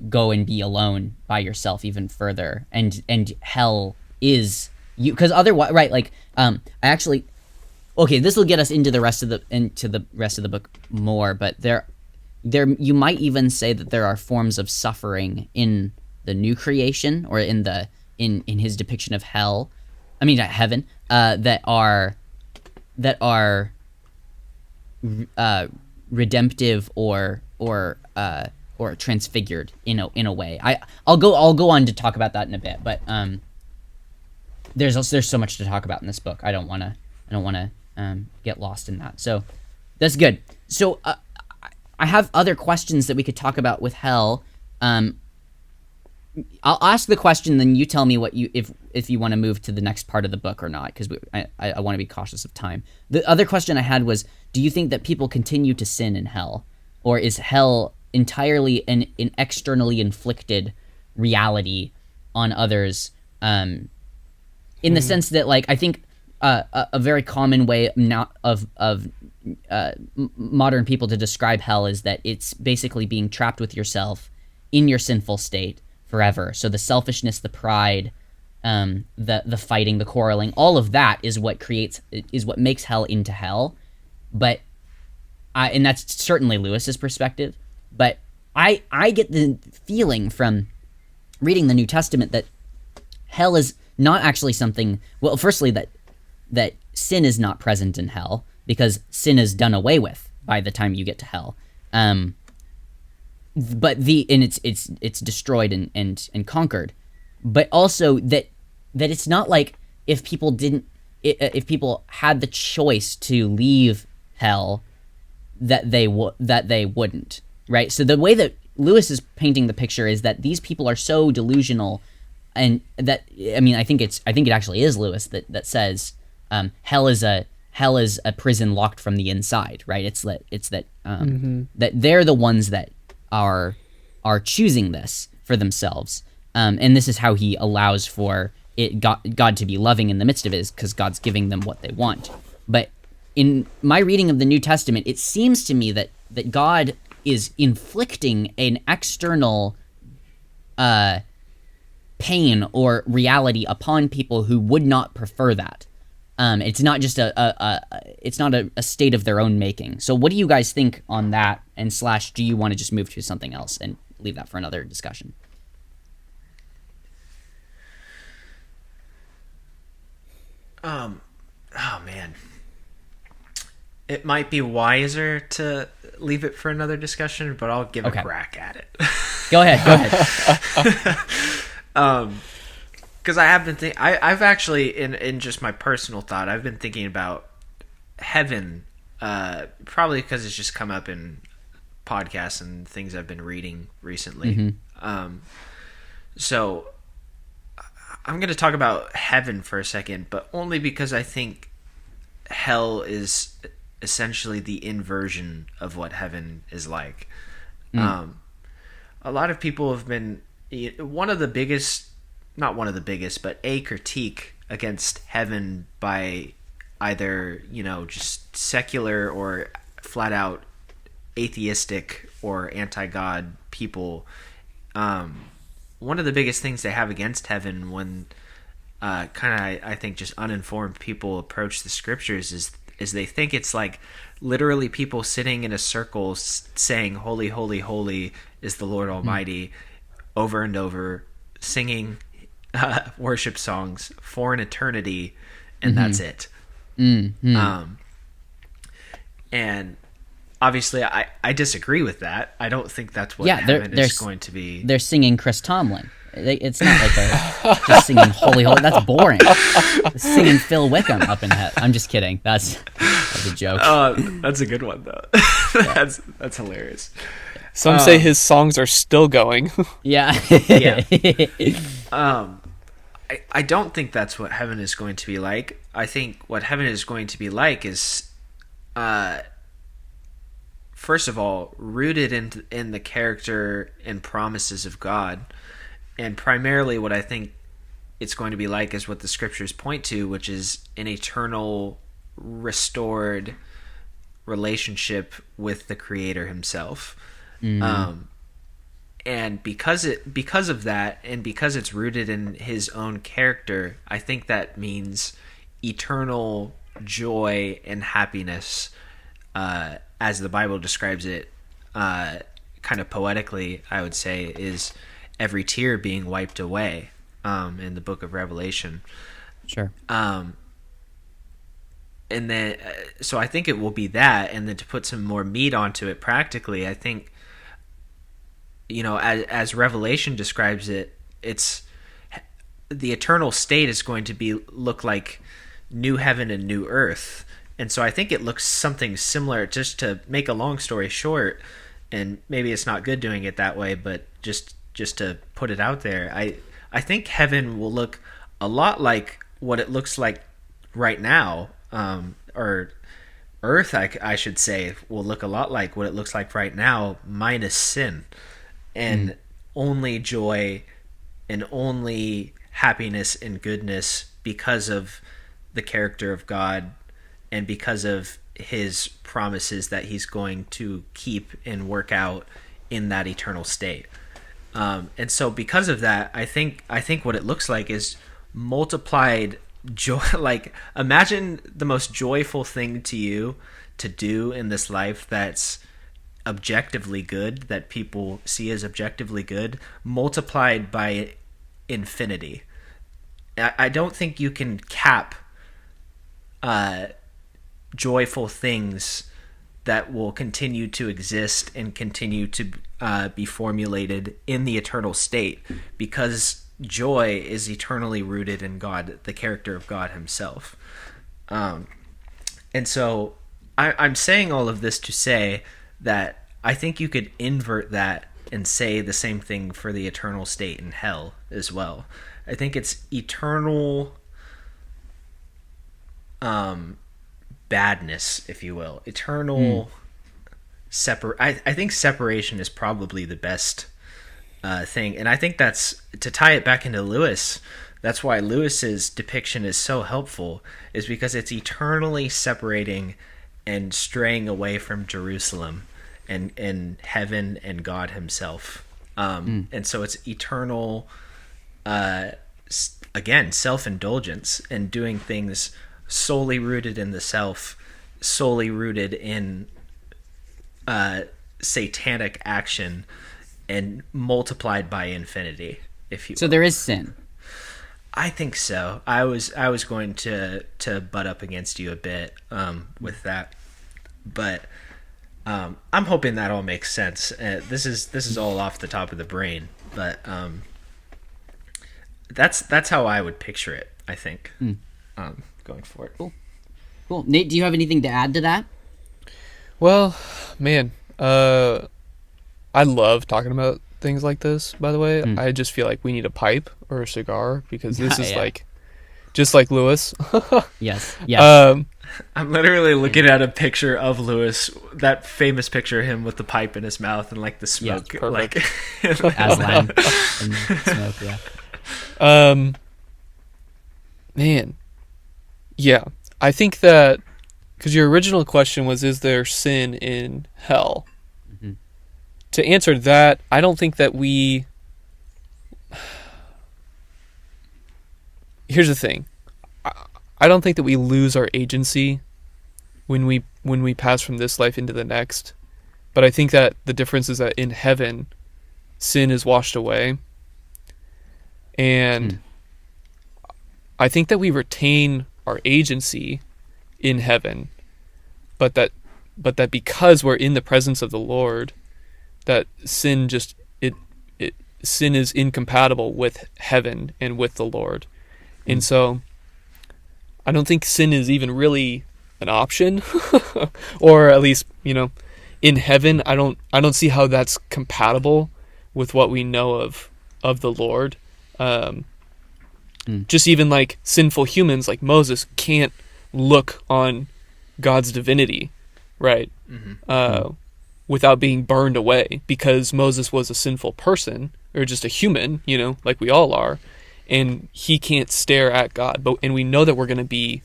go and be alone by yourself even further, and hell is you, because otherwise, right? Like I actually, okay, this will get us into the rest of the book more, but there you might even say that there are forms of suffering in the new creation, or in his depiction of hell, I mean heaven, that are redemptive or transfigured in a way. I'll go on to talk about that in a bit, but there's so much to talk about in this book. I don't want to get lost in that. So that's good. So I have other questions that we could talk about with hell. I'll ask the question, then you tell me what if you want to move to the next part of the book or not, because I want to be cautious of time. The other question I had was, do you think that people continue to sin in hell, or is hell entirely an externally inflicted reality on others? In the sense that, like, I think a very common way of modern people to describe hell is that it's basically being trapped with yourself in your sinful state forever. So the selfishness, the pride, the fighting, the quarreling, all of that is what makes hell into hell. But and that's certainly Lewis's perspective. But I get the feeling from reading the New Testament that hell is not actually something. Well, firstly, that sin is not present in hell, because sin is done away with by the time you get to hell. But it's destroyed and conquered. But also that it's not like if people had the choice to leave hell, that they wouldn't, right? So the way that Lewis is painting the picture is that these people are so delusional, and that, I mean, I think it actually is Lewis that says hell is a prison locked from the inside, right? It's that that they're the ones that are choosing this for themselves, and this is how he allows for God to be loving in the midst of it, is because God's giving them what they want. But in my reading of the New Testament, it seems to me that God is inflicting an external pain or reality upon people who would not prefer that. It's not just it's not a state of their own making. So what do you guys think on that? And / do you want to just move to something else and leave that for another discussion? Oh man, it might be wiser to leave it for another discussion, but I'll give a crack at it. Go ahead. Because I have been I've actually, in just my personal thought, I've been thinking about heaven, probably because it's just come up in podcasts and things I've been reading recently. So I'm going to talk about heaven for a second, but only because I think hell is essentially the inversion of what heaven is like. A lot of people have been, not one of the biggest, but a critique against heaven by either, just secular or flat out atheistic or anti-God people. One of the biggest things they have against heaven, when I think just uninformed people approach the scriptures, is they think it's like literally people sitting in a circle saying, "Holy, holy, holy is the Lord Almighty," over and over, singing worship songs for an eternity, and that's it. And obviously I disagree with that. I don't think that's what heaven is going to be. They're singing Chris Tomlin. It's not like just singing Holy, Holy. That's boring. They're singing Phil Wickham up in heaven. I'm just kidding. That's a joke. That's a good one though. That's hilarious. Some say his songs are still going. Yeah. I don't think that's what heaven is going to be like. I think what heaven is going to be like is, first of all, rooted in the character and promises of God. And primarily what I think it's going to be like is what the scriptures point to, which is an eternal, restored relationship with the Creator himself. And because of that, and because it's rooted in his own character, I think that means eternal joy and happiness, as the Bible describes it, kind of poetically, I would say, is every tear being wiped away in the book of Revelation. Sure. And then, so I think it will be that. And then to put some more meat onto it practically, I think, as Revelation describes it, it's the eternal state is going to look like new heaven and new earth. And so I think it looks something similar. Just to make a long story short, and maybe it's not good doing it that way, but just to put it out there, I think heaven will look a lot like what it looks like right now, or earth, I should say, will look a lot like what it looks like right now, minus sin, and only joy and only happiness and goodness because of the character of God and because of his promises that he's going to keep and work out in that eternal state. And so because of that, I think what it looks like is multiplied joy. Like, imagine the most joyful thing to you to do in this life that's objectively good, that people see as objectively good, multiplied by infinity. I don't think you can cap joyful things that will continue to exist and continue to be formulated in the eternal state, because joy is eternally rooted in God, the character of God himself. And so I'm saying all of this to say that I think you could invert that and say the same thing for the eternal state in hell as well. I think it's eternal badness, if you will. Eternal I think separation is probably the best thing. And I think that's, to tie it back into Lewis, that's why Lewis's depiction is so helpful, is because it's eternally separating and straying away from Jerusalem and heaven and God himself. And so it's eternal, again, self-indulgence and doing things solely rooted in the self, solely rooted in satanic action, and multiplied by infinity, if you will. So there is sin. I think so. I was going to butt up against you a bit with that, but I'm hoping that all makes sense. This is all off the top of the brain, but that's how I would picture it, I think, going forward. Cool. Nate, do you have anything to add to that? Well, man, I love talking about things like this, by the way. I just feel like we need a pipe or a cigar, because this is like just like Lewis. Yes. I'm literally looking at a picture of Lewis, that famous picture of him with the pipe in his mouth and like the smoke, like Aslan and smoke. Yeah. Man, yeah, I think that, because your original question was, is there sin in hell? To answer that, I don't think that we... Here's the thing. I don't think that we lose our agency when we pass from this life into the next. But I think that the difference is that in heaven, sin is washed away. And I think that we retain our agency in heaven, but that because we're in the presence of the Lord, that sin sin is incompatible with heaven and with the Lord. And so I don't think sin is even really an option, or at least, in heaven, I don't see how that's compatible with what we know of the Lord. Just even like sinful humans like Moses can't look on God's divinity, right? Without being burned away, because Moses was a sinful person, or just a human, like we all are, and he can't stare at God. And we know that we're going to be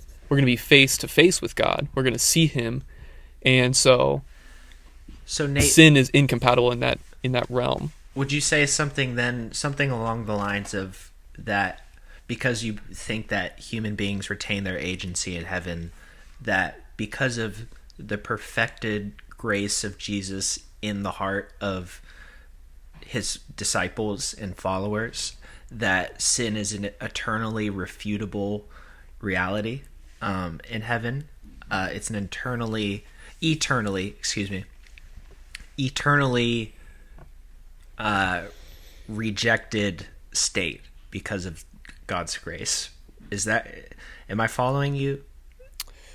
face to face with God. We're going to see him. And so Nate, sin is incompatible in that realm. Would you say something along the lines of that, because you think that human beings retain their agency in heaven, that because of the perfected grace of Jesus in the heart of his disciples and followers that sin is an eternally refutable reality in heaven. It's an eternally rejected state because of God's grace. Am I following you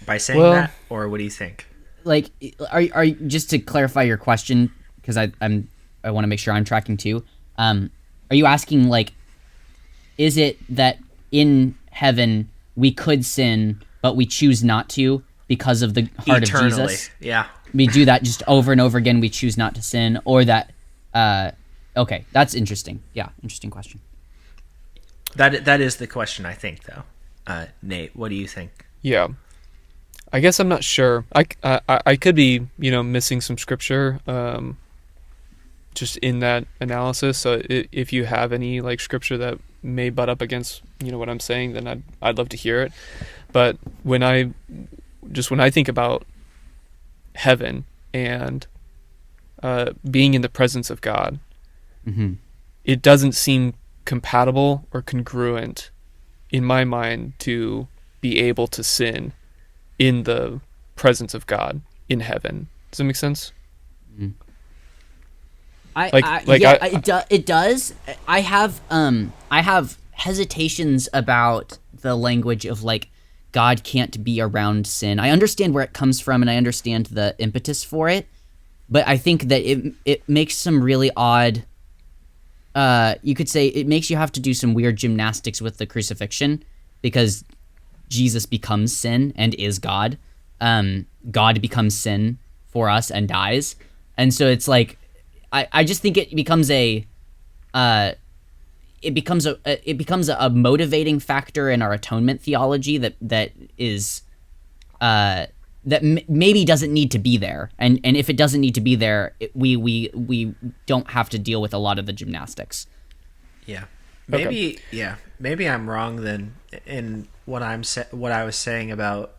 by saying that, or what do you think? Like, are just to clarify your question, because I want to make sure I'm tracking too. Are you asking, like, is it that in heaven we could sin but we choose not to because of the heart Eternally, of Jesus? yeah. We do that just over and over again. We choose not to sin, or that. Okay, that's interesting. Yeah, interesting question. That is the question, I think, though. Nate, what do you think? Yeah, I guess I'm not sure. I could be missing some scripture just in that analysis. So if you have any like scripture that may butt up against what I'm saying, then I'd love to hear it. But when I think about heaven and being in the presence of God, Mm-hmm. it doesn't seem compatible or congruent in my mind to be able to sin in the presence of God in heaven. Does that make sense? Mm-hmm. It does. I have hesitations about the language of like God can't be around sin. I understand where it comes from and I understand the impetus for it, but I think that it makes some really odd. You could say it makes you have to do some weird gymnastics with the crucifixion, because Jesus becomes sin and is God. God becomes sin for us and dies, and so it's like I just think it becomes a motivating factor in our atonement theology that is maybe doesn't need to be there, and if it doesn't need to be there, we don't have to deal with a lot of the gymnastics. Yeah, maybe I'm wrong then in what I was saying about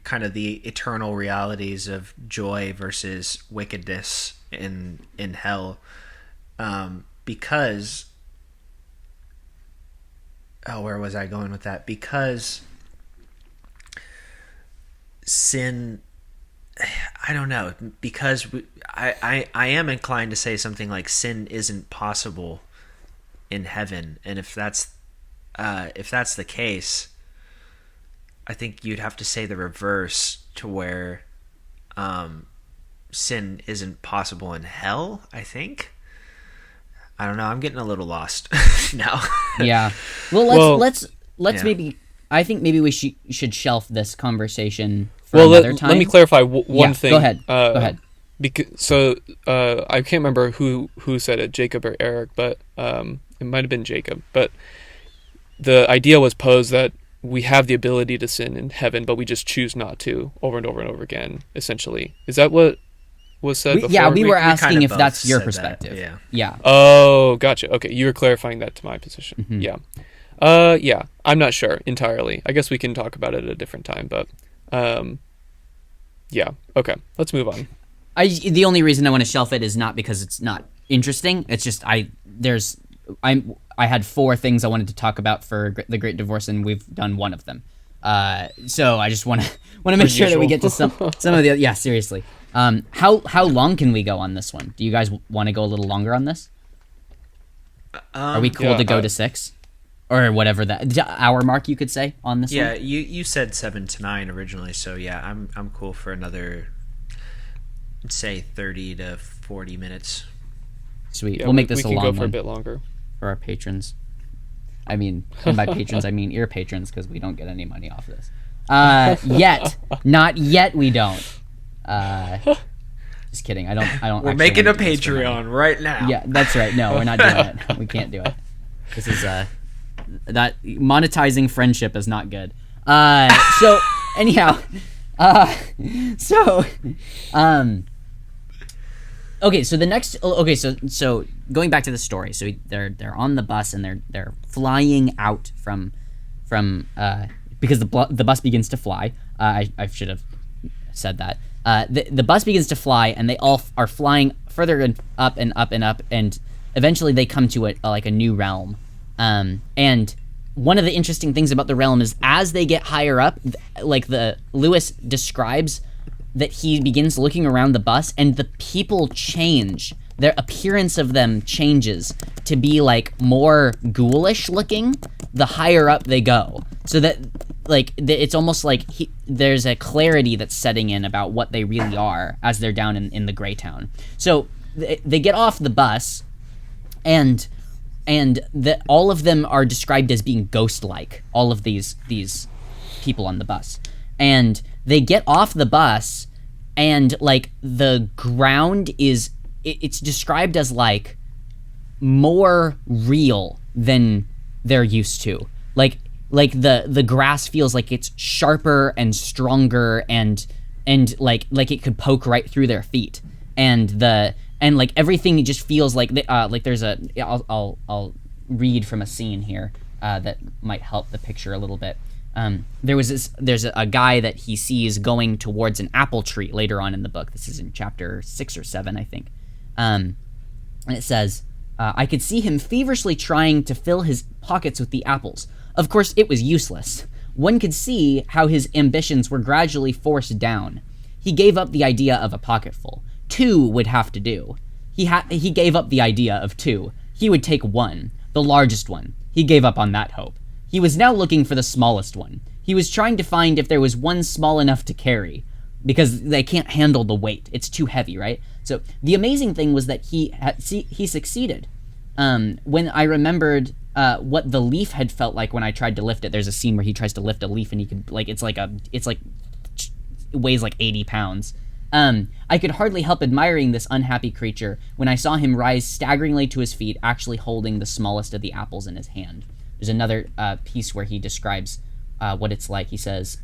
kind of the eternal realities of joy versus wickedness in hell, because where was I going with that? Because sin, I don't know, because I am inclined to say something like sin isn't possible in heaven, and if that's the case, I think you'd have to say the reverse, to where sin isn't possible in hell. I think, I don't know, I'm getting a little lost now. Yeah, well let's maybe, I think maybe we should shelf this conversation for another time. Let me clarify one thing. Go ahead. Because I can't remember who said it, Jacob or Eric, but it might have been Jacob. But the idea was posed that we have the ability to sin in heaven, but we just choose not to over and over and over again. Essentially, is that what was said before? Yeah, we were asking kind of if that's your said perspective. that, Yeah. Oh, gotcha. Okay, you were clarifying that to my position. Mm-hmm. Yeah. Yeah. I'm not sure entirely. I guess we can talk about it at a different time, but yeah. Okay, let's move on. The only reason I want to shelf it is not because it's not interesting. It's just I had 4 things I wanted to talk about for the Great Divorce, and we've done one of them. So I just want to make sure that we get to some of the. Yeah, seriously. How long can we go on this one? Do you guys want to go a little longer on this? Are we cool to go to 6, or whatever that hour mark you could say on this? Yeah, one? you said 7 to 9 originally, so yeah, I'm cool for another, say 30 to 40 minutes. Sweet. Yeah, we'll make this we a can long go for one a bit longer for our patrons. I mean, and by patrons I mean ear patrons, because we don't get any money off this. Not yet. We don't. Just kidding. I don't. We're making a Patreon right now. Yeah, that's right. No, we're not doing it. We can't do it. This is that monetizing friendship is not good. So anyhow, okay. So the next. Okay. So going back to the story. So they're on the bus and they're flying out from because the bus begins to fly. I should have said that. The bus begins to fly, and they all are flying further and up and up and up, and eventually they come to a new realm. And one of the interesting things about the realm is as they get higher up, like Lewis describes that he begins looking around the bus and the people change. Their appearance of them changes to be like more ghoulish looking the higher up they go. So that like it's almost like there's a clarity that's setting in about what they really are as they're down in the Greytown. So they get off the bus, and all of them are described as being ghost-like, all of these people on the bus. And they get off the bus, and like the ground is it's described as like more real than they're used to. Like the grass feels like it's sharper and stronger and like it could poke right through their feet. And like everything just feels like there's I'll read from a scene here that might help the picture a little bit. There's a guy that he sees going towards an apple tree later on in the book. This is in chapter 6 or 7, I think. And it says, I could see him feverishly trying to fill his pockets with the apples. Of course, it was useless. One could see how his ambitions were gradually forced down. He gave up the idea of a pocketful. 2 would have to do. He gave up the idea of 2. He would take 1, the largest one. He gave up on that hope. He was now looking for the smallest one. He was trying to find if there was one small enough to carry, because they can't handle the weight. It's too heavy, right? So the amazing thing was that he succeeded. When I remembered what the leaf had felt like when I tried to lift it, there's a scene where he tries to lift a leaf and he could it weighs like 80 pounds. I could hardly help admiring this unhappy creature when I saw him rise staggeringly to his feet, actually holding the smallest of the apples in his hand. There's another piece where he describes what it's like. He says,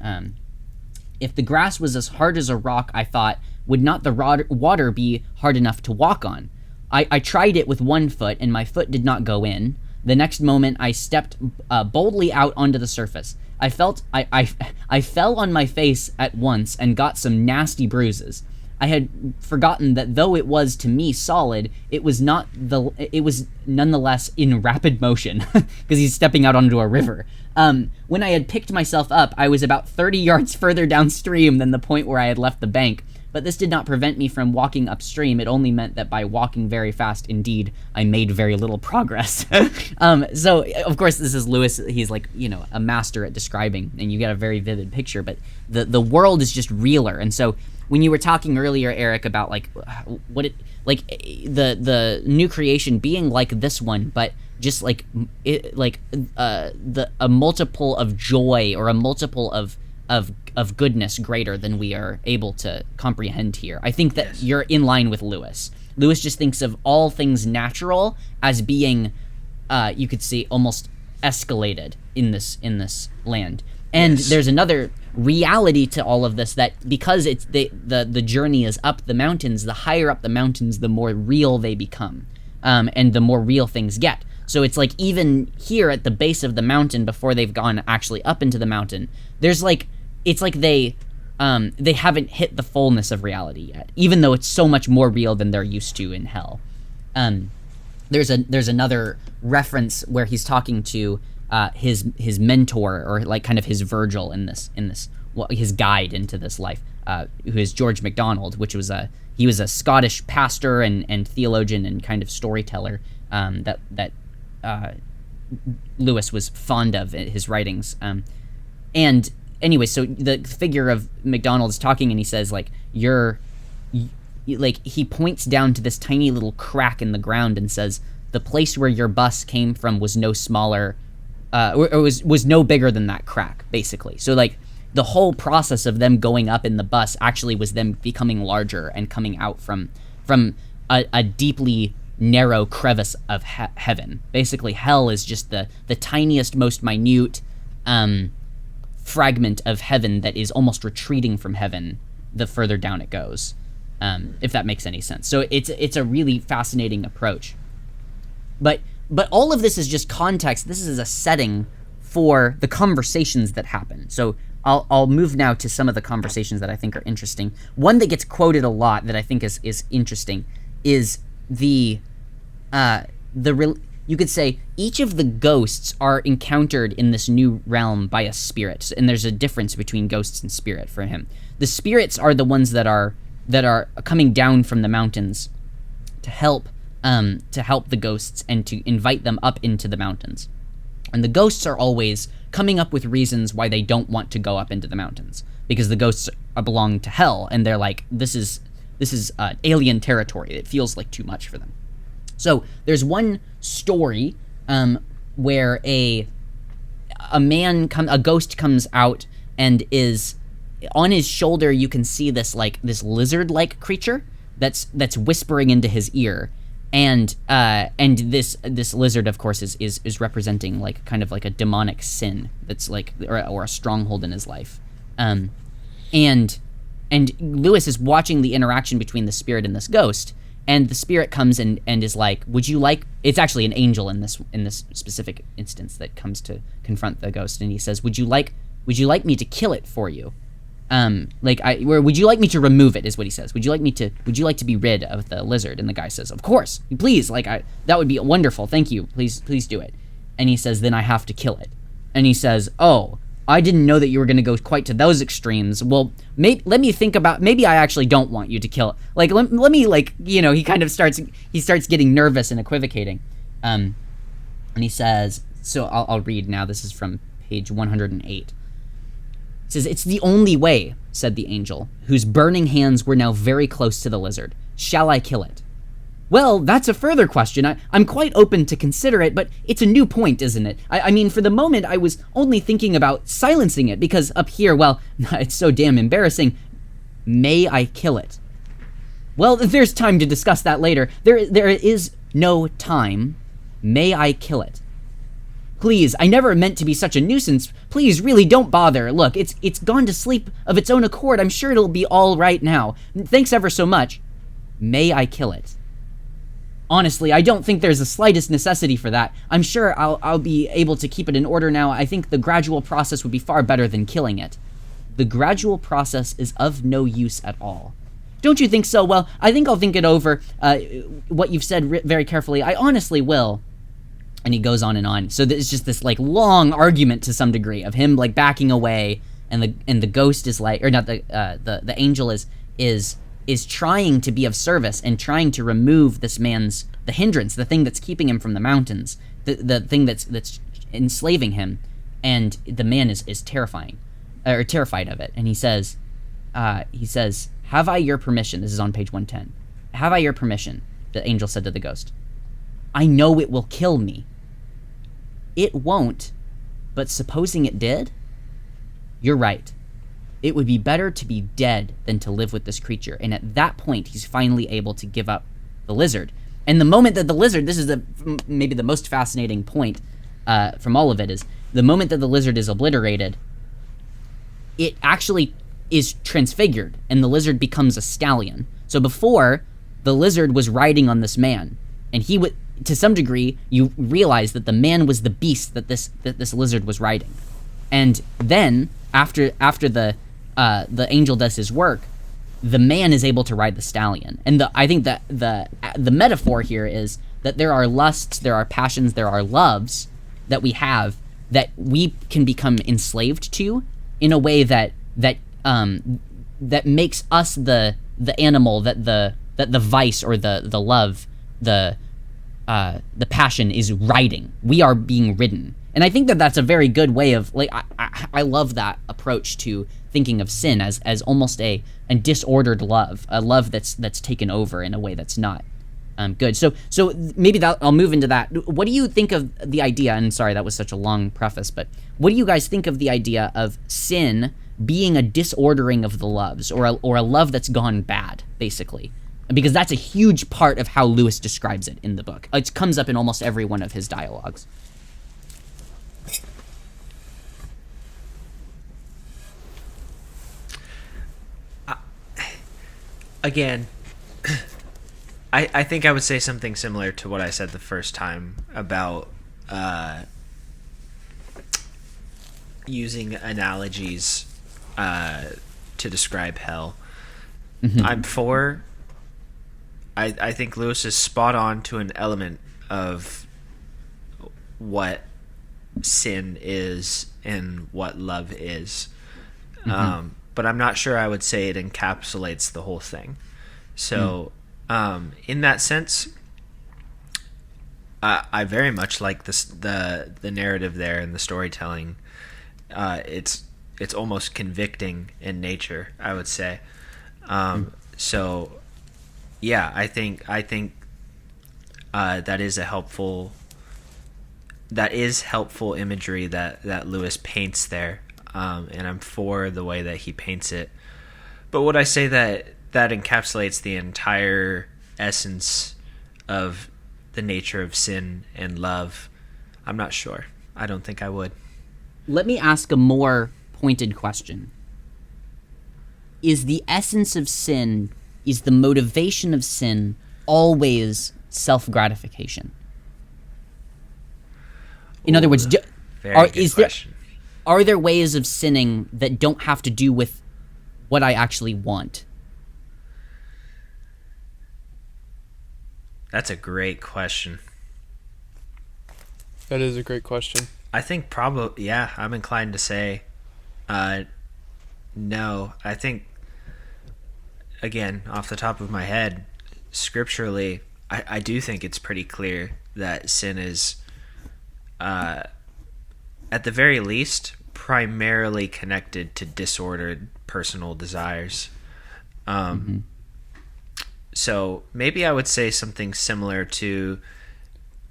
if the grass was as hard as a rock, I thought, would not the water be hard enough to walk on? I tried it with one foot, and my foot did not go in. The next moment, I stepped boldly out onto the surface. I fell on my face at once and got some nasty bruises. I had forgotten that though it was to me solid, it was nonetheless in rapid motion, because he's stepping out onto a river. When I had picked myself up, I was about 30 yards further downstream than the point where I had left the bank. But this did not prevent me from walking upstream. It only meant that by walking very fast, indeed, I made very little progress. So, of course, this is Lewis. He's like, a master at describing, and you get a very vivid picture. But the world is just realer. And so, when you were talking earlier, Eric, about the new creation being like this one, but just a multiple of joy or a multiple of goodness greater than we are able to comprehend here. I think that you're in line with Lewis. Lewis just thinks of all things natural as being, you could say, almost escalated in this land. And there's another reality to all of this, that because it's the journey is up the mountains, the higher up the mountains, the more real they become, and the more real things get. So it's like even here at the base of the mountain, before they've gone actually up into the mountain, there's it's like they haven't hit the fullness of reality yet, even though it's so much more real than they're used to in hell. There's another reference where he's talking to his mentor, or like kind of his Virgil in this his guide into this life, who is George MacDonald, which was he was a Scottish pastor and theologian and kind of storyteller that Lewis was fond of in his writings. And anyway, so the figure of MacDonald is talking, and he says, he points down to this tiny little crack in the ground and says, the place where your bus came from was no smaller, or was no bigger than that crack, basically. So the whole process of them going up in the bus actually was them becoming larger and coming out from a deeply narrow crevice of heaven. Basically, hell is just the tiniest, most minute fragment of heaven that is almost retreating from heaven the further down it goes, if that makes any sense. So it's a really fascinating approach. But all of this is just context. This is a setting for the conversations that happen. So I'll move now to some of the conversations that I think are interesting. One that gets quoted a lot that I think is interesting is you could say each of the ghosts are encountered in this new realm by a spirit, and there's a difference between ghosts and spirit for him. The spirits are the ones that are coming down from the mountains to help the ghosts and to invite them up into the mountains. And the ghosts are always coming up with reasons why they don't want to go up into the mountains, because the ghosts belong to hell, and they're like, this is alien territory. It feels like too much for them. So there's one story where a ghost comes out, and is on his shoulder. You can see this lizard-like creature that's whispering into his ear, and this lizard, of course, is representing like kind of like a demonic sin that's like or a stronghold in his life, and Lewis is watching the interaction between the spirit and this ghost. And the spirit comes and is like, would you like... It's actually an angel in this specific instance that comes to confront the ghost. And he says, would you like me to kill it for you? Would you like me to remove it, is what he says. Would you like to be rid of the lizard? And the guy says, of course, please. That would be wonderful. Thank you. Please do it. And he says, then I have to kill it. And he says, oh, I didn't know that you were going to go quite to those extremes. Well, let me think about, maybe I actually don't want you to kill it. Like, let me, he kind of starts getting nervous and equivocating. And he says, so I'll read now. This is from page 108. It says, it's the only way, said the angel, whose burning hands were now very close to the lizard. Shall I kill it? Well, that's a further question. I'm quite open to consider it, but it's a new point, isn't it? I mean, for the moment, I was only thinking about silencing it, because up here, well, it's so damn embarrassing. May I kill it? Well, there's time to discuss that later. There is no time. May I kill it? Please, I never meant to be such a nuisance. Please, really, don't bother. Look, it's gone to sleep of its own accord. I'm sure it'll be all right now. Thanks ever so much. May I kill it? Honestly, I don't think there's the slightest necessity for that. I'm sure I'll be able to keep it in order now. I think the gradual process would be far better than killing it. The gradual process is of no use at all. Don't you think so? Well, I think I'll think it over, what you've said very carefully. I honestly will. And he goes on and on. So there's just this long argument to some degree of him backing away, and the ghost is or not, the angel is trying to be of service and trying to remove this man's, the hindrance, the thing that's keeping him from the mountains, the thing that's enslaving him. And the man is terrified of it. And he says, have I your permission? This is on page 110. Have I your permission? The angel said to the ghost. I know it will kill me. It won't, but supposing it did? You're right. It would be better to be dead than to live with this creature. And at that point, he's finally able to give up the lizard. And the moment that the lizard, this is maybe the most fascinating point from all of it, is the moment that the lizard is obliterated, it actually is transfigured, and the lizard becomes a stallion. So before, the lizard was riding on this man, and he would, to some degree, you realize that the man was the beast that this lizard was riding. And then, after the angel does his work, the man is able to ride the stallion. And I think that the metaphor here is that there are lusts, there are passions, there are loves that we have that we can become enslaved to in a way that makes us the animal that the vice or the love, the passion is riding. We are being ridden. And I think that that's a very good way of, I love that approach to thinking of sin as almost a disordered love, a love that's taken over in a way that's not good. So maybe I'll move into that. What do you think of the idea, and sorry, that was such a long preface, but what do you guys think of the idea of sin being a disordering of the loves, or a love that's gone bad, basically? Because that's a huge part of how Lewis describes it in the book. It comes up in almost every one of his dialogues. Again, I think I would say something similar to what I said the first time about using analogies to describe hell. Mm-hmm. I'm for I think Lewis is spot on to an element of what sin is and what love is. But I'm not sure I would say it encapsulates the whole thing. So in that sense, I very much like the narrative there and the storytelling. It's almost convicting in nature, I would say. So yeah, I think that is helpful imagery that Lewis paints there, and I'm for the way that he paints it. But would I say that encapsulates the entire essence of the nature of sin and love? I'm not sure. I don't think I would. Let me ask a more pointed question. Is the essence of sin, is the motivation of sin always self-gratification? In other words, are there ways of sinning that don't have to do with what I actually want? That's a great question. That is a great question. I think probably, yeah, I'm inclined to say no. I think, again, off the top of my head, scripturally, I do think it's pretty clear that sin is, at the very least, primarily connected to disordered personal desires. So maybe I would say something similar to,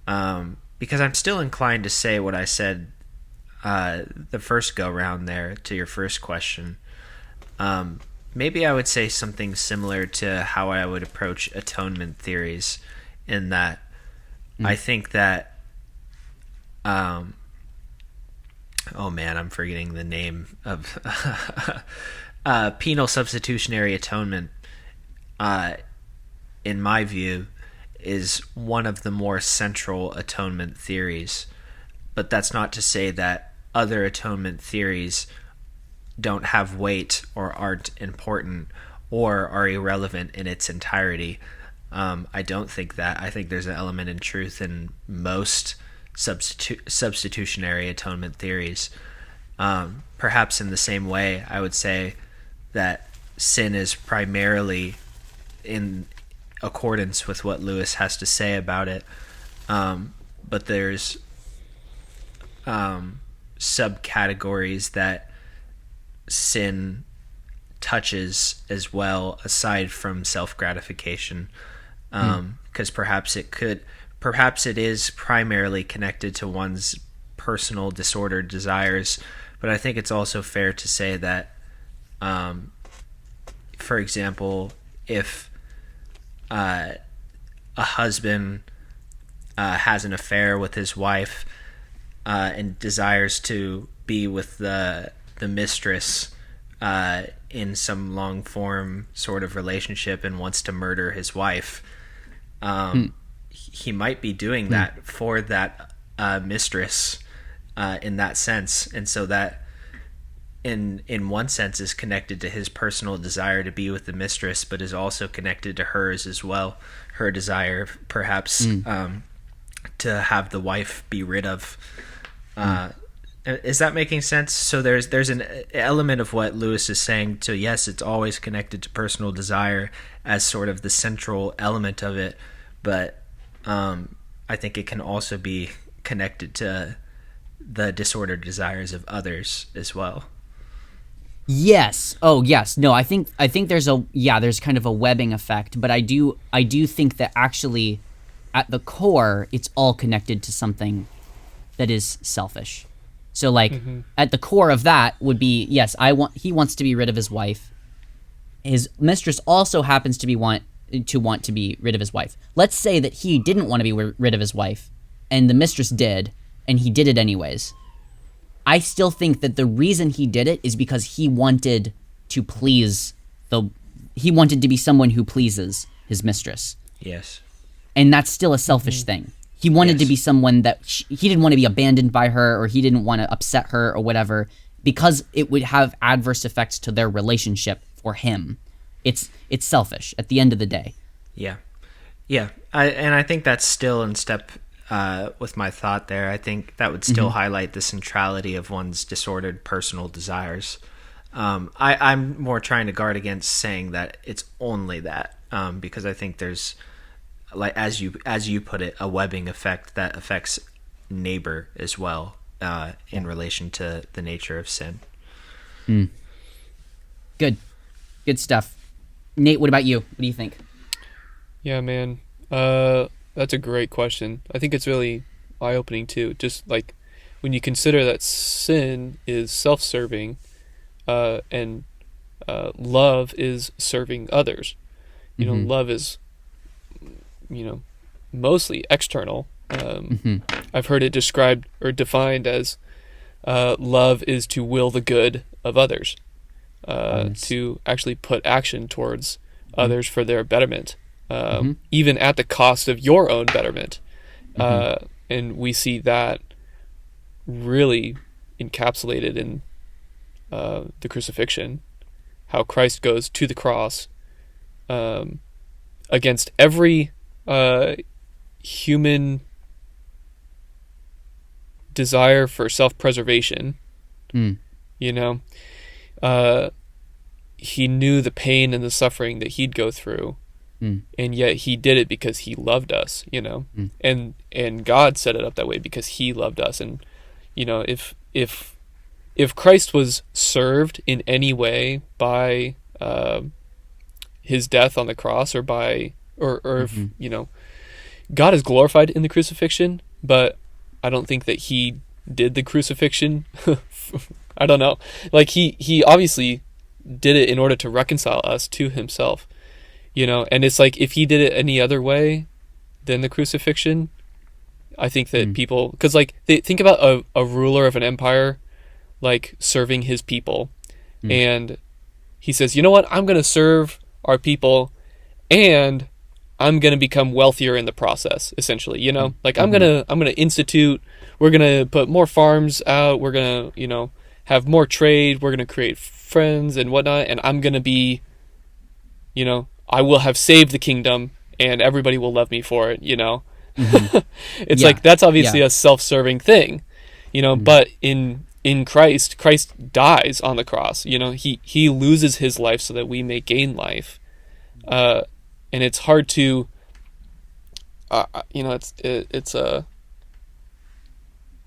because I'm still inclined to say what I said the first go round there to your first question. Maybe I would say something similar to how I would approach atonement theories, in that I think that, oh man, I'm forgetting the name of penal substitutionary atonement, in my view, is one of the more central atonement theories. But that's not to say that other atonement theories don't have weight or aren't important or are irrelevant in its entirety. I don't think that. I think there's an element in truth in most substitutionary atonement theories. Perhaps in the same way, I would say that sin is primarily in accordance with what Lewis has to say about it. But there's subcategories that sin touches as well, aside from self-gratification, because perhaps it is primarily connected to one's personal disordered desires, but I think it's also fair to say that, for example, if a husband has an affair with his wife and desires to be with the mistress in some long form sort of relationship and wants to murder his wife, he might be doing that for that mistress in that sense, and so that in one sense is connected to his personal desire to be with the mistress, but is also connected to hers as well, her desire perhaps to have the wife be rid of. Is that making sense? So there's an element of what Lewis is saying to, yes, it's always connected to personal desire as sort of the central element of it, but I think it can also be connected to the disordered desires of others as well. Yes. Oh, yes. No, I think there's kind of a webbing effect, but I do think that actually at the core it's all connected to something that is selfish. So like at the core of that would be, yes, he wants to be rid of his wife. His mistress also happens to want to be rid of his wife. Let's say that he didn't want to be rid of his wife and the mistress did, and he did it anyways. I still think that the reason he did it is because he wanted to be someone who pleases his mistress. Yes. And that's still a selfish thing. He wanted to be someone that he didn't want to be abandoned by her, or he didn't want to upset her or whatever, because it would have adverse effects to their relationship for him. It's selfish at the end of the day. Yeah. Yeah, I think that's still in step with my thought there. I think that would still highlight the centrality of one's disordered personal desires. I'm more trying to guard against saying that it's only that, because I think there's, like as you put it, a webbing effect that affects neighbor as well, in relation to the nature of sin. Good stuff. Nate, what about you? What do you think? Yeah, man. That's a great question. I think it's really eye-opening too. Just like when you consider that sin is self-serving, and love is serving others. You know, love is, mostly external. I've heard it described or defined as love is to will the good of others, to actually put action towards others for their betterment, even at the cost of your own betterment. And we see that really encapsulated in the crucifixion, how Christ goes to the cross against every human desire for self-preservation. He knew the pain and the suffering that he'd go through, and yet he did it because he loved us, and God set it up that way because he loved us. And if Christ was served in any way by his death on the cross, or if God is glorified in the crucifixion, but I don't think that he did the crucifixion. I don't know. Like he obviously did it in order to reconcile us to himself, and it's like, if he did it any other way than the crucifixion, I think that people, because like they think about a ruler of an empire, like serving his people, and he says, you know what, I'm going to serve our people, and I'm going to become wealthier in the process, essentially, like I'm going to institute, we're going to put more farms out, we're going to, have more trade, we're going to create friends and whatnot, and I'm going to be, I will have saved the kingdom and everybody will love me for it, It's like, that's obviously a self-serving thing, but in Christ dies on the cross, he loses his life so that we may gain life. And it's hard to,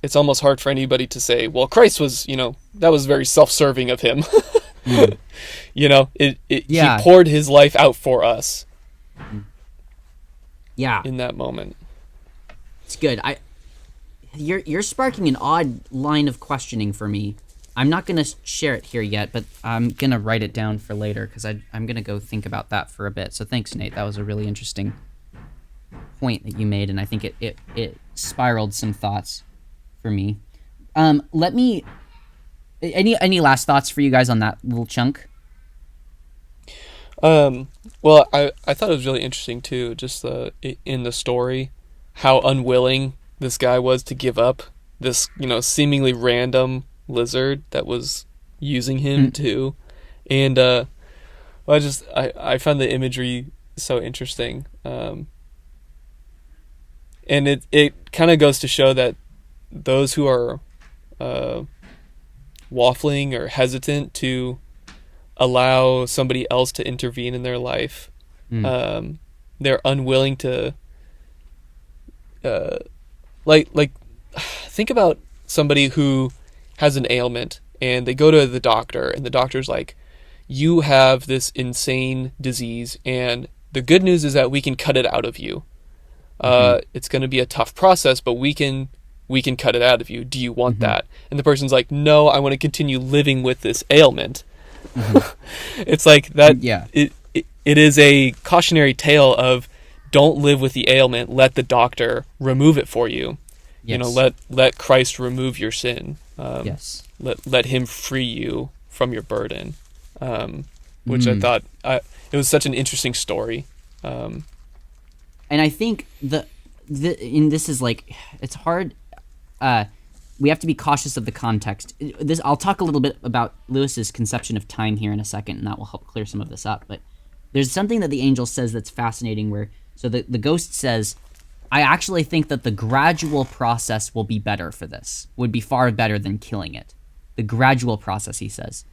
it's almost hard for anybody to say, well, Christ was, that was very self-serving of him. He poured his life out for us. Yeah. In that moment. It's good. You're sparking an odd line of questioning for me. I'm not going to share it here yet, but I'm going to write it down for later, because I'm going to go think about that for a bit. So thanks, Nate. That was a really interesting point that you made, and I think it spiraled some thoughts for me. Let me... Any last thoughts for you guys on that little chunk? Well, I thought it was really interesting too, just in the story, how unwilling this guy was to give up this, seemingly random lizard that was using him too. And I found the imagery so interesting. And it kind of goes to show that those who are waffling or hesitant to allow somebody else to intervene in their life, they're unwilling to like think about somebody who has an ailment and they go to the doctor, and the doctor's like, you have this insane disease, and the good news is that we can cut it out of you. It's going to be a tough process, but we can cut it out of you. Do you want that? And the person's like, no, I want to continue living with this ailment. It's like that. Yeah. It is a cautionary tale of, don't live with the ailment. Let the doctor remove it for you. Yes. Let Christ remove your sin. Yes. Let him free you from your burden. Which I thought, it was such an interesting story. And I think and this is like, it's hard. We have to be cautious of the context. I'll talk a little bit about Lewis's conception of time here in a second, and that will help clear some of this up. But there's something that the angel says that's fascinating, where So the ghost says, I actually think that the gradual process will be better for this, would be far better than killing it. The gradual process, he says.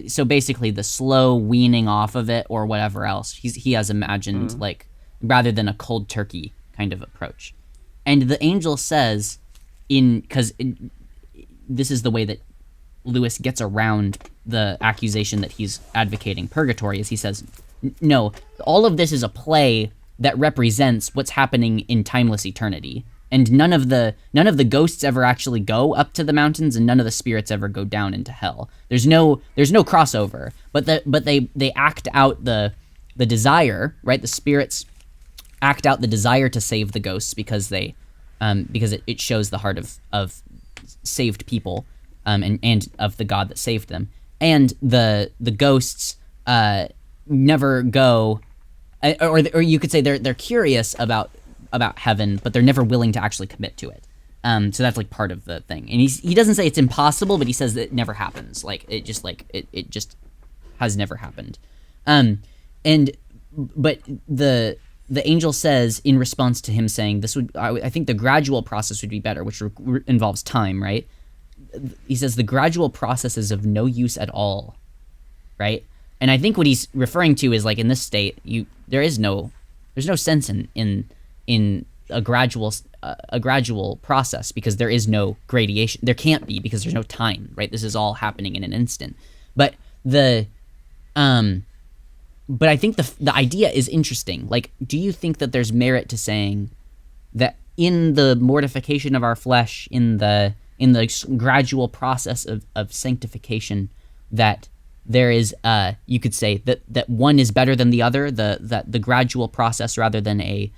So basically the slow weaning off of it or whatever else he has imagined, like, rather than a cold turkey kind of approach. And the angel says, because this is the way that Lewis gets around the accusation that he's advocating purgatory, is he says, no, all of this is a play that represents what's happening in timeless eternity. And none of the ghosts ever actually go up to the mountains, and none of the spirits ever go down into hell. There's no crossover. But they act out the desire, right? The spirits act out the desire to save the ghosts because it shows the heart of saved people, and of the God that saved them. And the ghosts never go, or you could say they're curious about heaven, but they're never willing to actually commit to it. So that's like part of the thing. And he doesn't say it's impossible, but he says that it never happens. Like it just has never happened. But the angel says, in response to him saying this I think the gradual process would be better, which involves time, right? He says the gradual process is of no use at all, right? And I think what he's referring to is, like, in this state, there's no sense in a gradual process, because there is no gradation. There can't be, because there's no time, right? This is all happening in an instant. But but I think the idea is interesting. Like, do you think that there's merit to saying that in the mortification of our flesh, in the gradual process of sanctification, that there is, you could say that one is better than the other, that the gradual process, rather than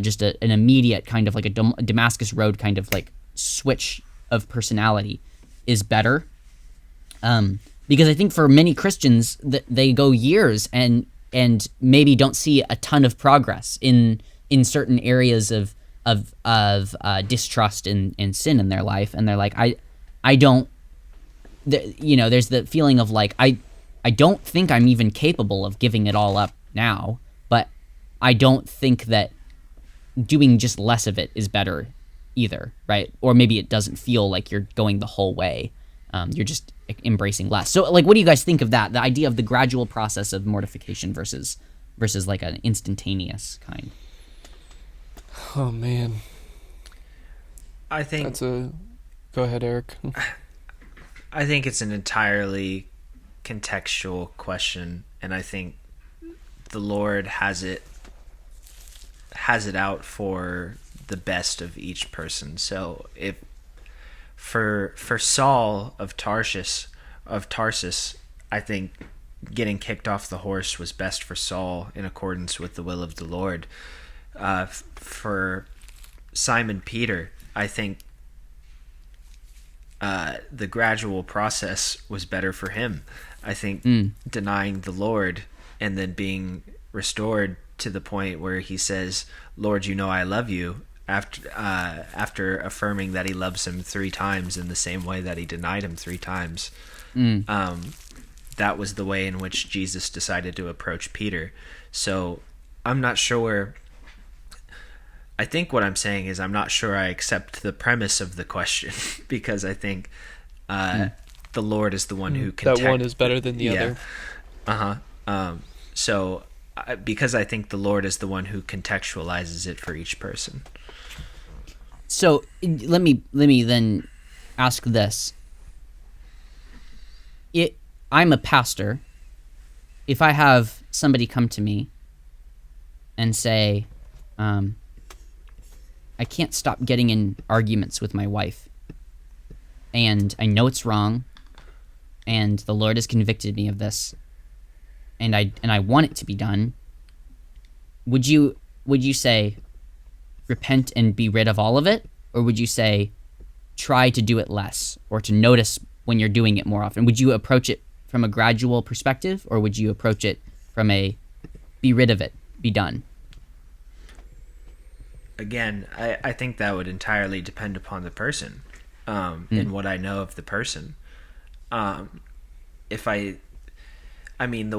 just an immediate kind of like a Damascus Road kind of like switch of personality, is better? Because I think for many Christians that they go years and maybe don't see a ton of progress in certain areas of distrust and sin in their life, and they're like, I don't, there's the feeling of like, I don't think I'm even capable of giving it all up now, but I don't think that doing just less of it is better either, right? Or maybe it doesn't feel like you're going the whole way. You're just embracing less. So, like, what do you guys think of that? The idea of the gradual process of mortification versus like an instantaneous kind. Oh man, I think Go ahead, Eric. I think it's an entirely contextual question, and I think the Lord has it out for the best of each person. So if for Saul of Tarsus, I think getting kicked off the horse was best for Saul in accordance with the will of the Lord. For Simon Peter, I think the gradual process was better for him. I think denying the Lord and then being restored to the point where he says, "Lord, you know I love you," after affirming that he loves him 3 times in the same way that he denied him 3 times. That was the way in which Jesus decided to approach Peter. So I'm not sure. I think what I'm saying is I'm not sure I accept the premise of the question, because I think the Lord is the one who can. That one is better than the other. So because I think the Lord is the one who contextualizes it for each person. So let me then ask this. I'm a pastor. If I have somebody come to me and say, I can't stop getting in arguments with my wife, and I know it's wrong, and the Lord has convicted me of this, and I want it to be done, would you say repent and be rid of all of it? Or would you say try to do it less, or to notice when you're doing it more often? Would you approach it from a gradual perspective, or would you approach it from a be rid of it, be done? Again, I think that would entirely depend upon the person, and what I know of the person. The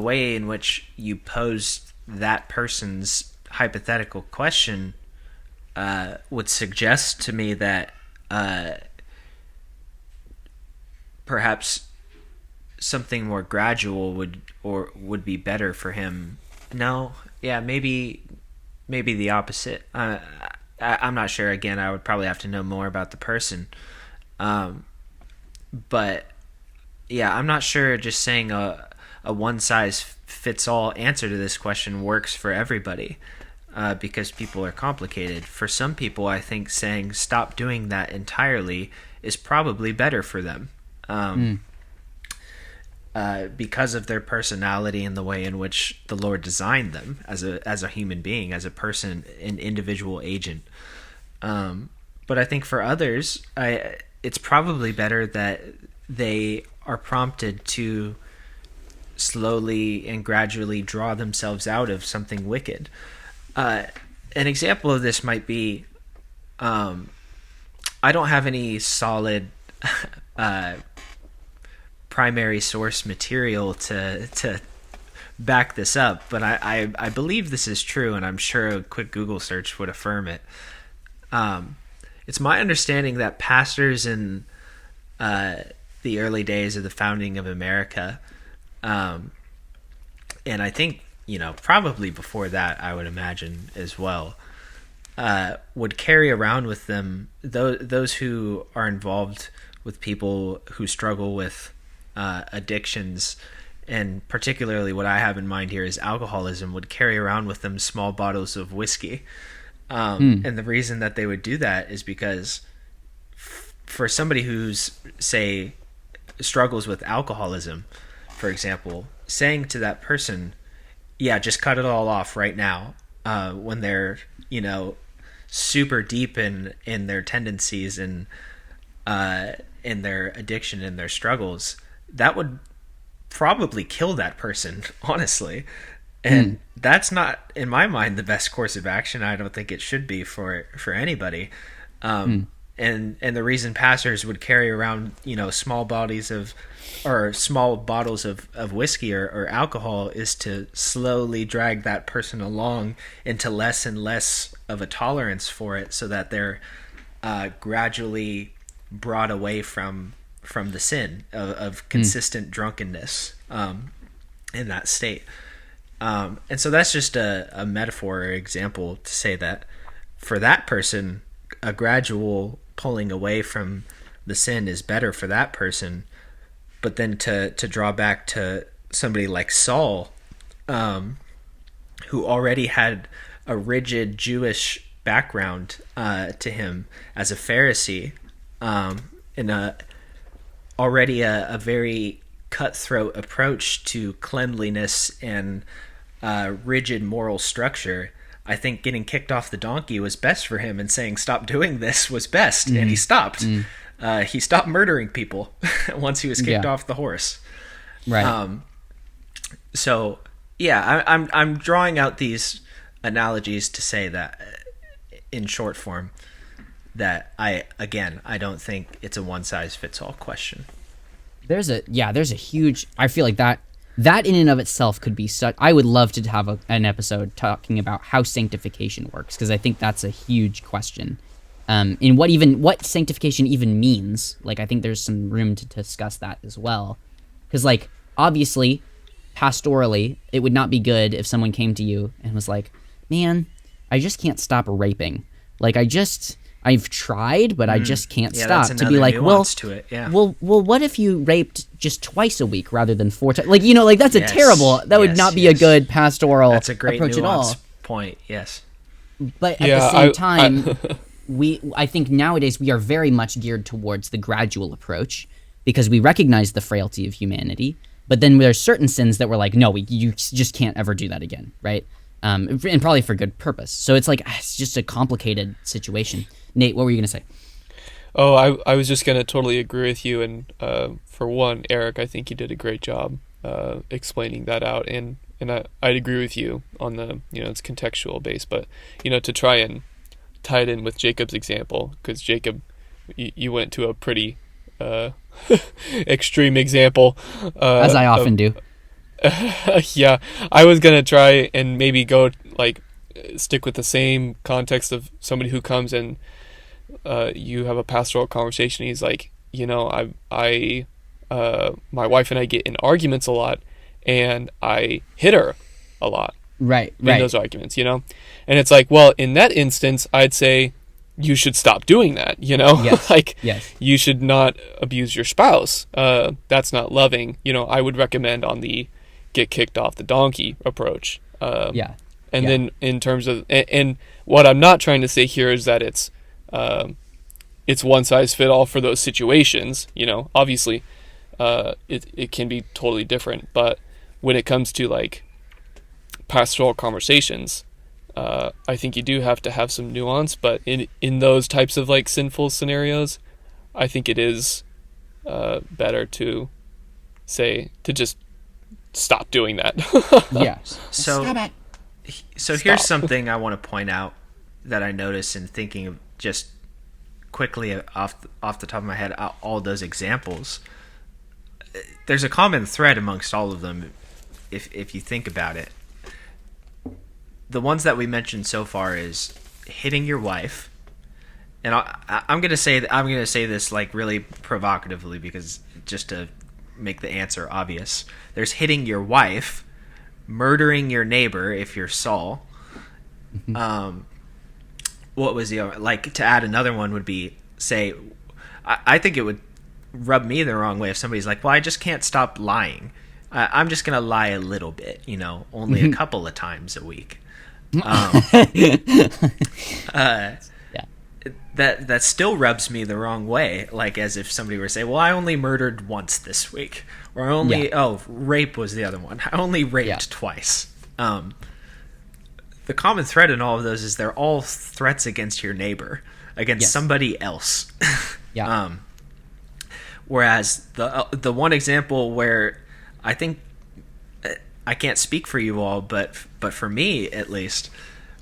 way in which you pose that person's hypothetical question would suggest to me that perhaps something more gradual would be better for him. No, yeah, maybe the opposite. I'm not sure. Again, I would probably have to know more about the person. But yeah, I'm not sure just saying a one size fits all answer to this question works for everybody, because people are complicated. For some people, I think saying stop doing that entirely is probably better for them. Because of their personality and the way in which the Lord designed them as a human being, as a person, an individual agent. But I think for others, it's probably better that they are prompted to slowly and gradually draw themselves out of something wicked. An example of this might be, I don't have any solid primary source material to back this up, but I believe this is true, and I'm sure a quick Google search would affirm it. It's my understanding that pastors in the early days of the founding of America, and I think, probably before that, I would imagine as well, would carry around with them those who are involved with people who struggle with addictions, and particularly what I have in mind here is alcoholism, would carry around with them small bottles of whiskey. And the reason that they would do that is because for somebody who's, say, struggles with alcoholism, for example, saying to that person, yeah, just cut it all off right now, when they're, super deep in their tendencies and in their addiction and their struggles, that would probably kill that person, honestly. And that's not, in my mind, the best course of action. I don't think it should be for anybody. And the reason pastors would carry around, small bottles of whiskey or alcohol is to slowly drag that person along into less and less of a tolerance for it, so that they're gradually brought away from the sin of consistent drunkenness in that state. And so that's just a metaphor or example to say that for that person, a gradual pulling away from the sin is better for that person. But then to draw back to somebody like Saul, who already had a rigid Jewish background to him as a Pharisee, and already a very cutthroat approach to cleanliness and rigid moral structure, I think getting kicked off the donkey was best for him, and saying stop doing this was best, and he stopped. He stopped murdering people once he was kicked off the horse. Right. So yeah, I'm drawing out these analogies to say that, in short form, that I don't think it's a one size fits all question. There's a huge, I feel like that in and of itself could be such, I would love to have an episode talking about how sanctification works, because I think that's a huge question. In what sanctification even means. Like, I think there's some room to discuss that as well. Because, like, obviously, pastorally, it would not be good if someone came to you and was like, man, I just can't stop raping. Like, I've tried, but I just can't stop. That's to be like, to it. Yeah. well, what if you raped just twice a week rather than 4 times? Like, that's a terrible. That would not be a good pastoral That's a great approach at all. Point. Yes. But at the same time, I think nowadays we are very much geared towards the gradual approach, because we recognize the frailty of humanity. But then there's certain sins that we're like, no, you just can't ever do that again, right? And probably for good purpose. So it's like, it's just a complicated situation. Nate, what were you going to say? Oh, I was just going to totally agree with you. And for one, Eric, I think you did a great job explaining that out. And I'd agree with you on the, it's contextual based. But, to try and tie it in with Jacob's example, because Jacob, you went to a pretty extreme example. As I often do. Yeah, I was going to try and maybe go, like, stick with the same context of somebody who comes and you have a pastoral conversation. He's like, I my wife and I get in arguments a lot, and I hit her a lot. Right. In those arguments, and it's like, well, in that instance, I'd say you should stop doing that. Yes. Yes. You should not abuse your spouse. That's not loving. I would recommend on the get kicked off the donkey approach. Yeah. And then in terms of, and what I'm not trying to say here is that it's one size fit all for those situations. Obviously, it can be totally different. But when it comes to like pastoral conversations, I think you do have to have some nuance. But in those types of like sinful scenarios, I think it is better to just stop doing that. Yeah. So here's something I want to point out that I noticed in thinking of just quickly off the top of my head all those examples. There's a common thread amongst all of them if you think about it. The ones that we mentioned so far is hitting your wife, and I'm gonna say this like really provocatively because just to make the answer obvious. There's hitting your wife, murdering your neighbor if you're Saul. What was the other? Like, to add another one would be, say, I think it would rub me the wrong way if somebody's like, well, I just can't stop lying. I'm just gonna lie a little bit, only a couple of times a week. That still rubs me the wrong way, like as if somebody were to say, well, I only murdered once this week, or rape was the other one. I only raped twice. The common thread in all of those is they're all threats against your neighbor, against somebody else. Whereas the one example where I think, I can't speak for you all, but for me at least,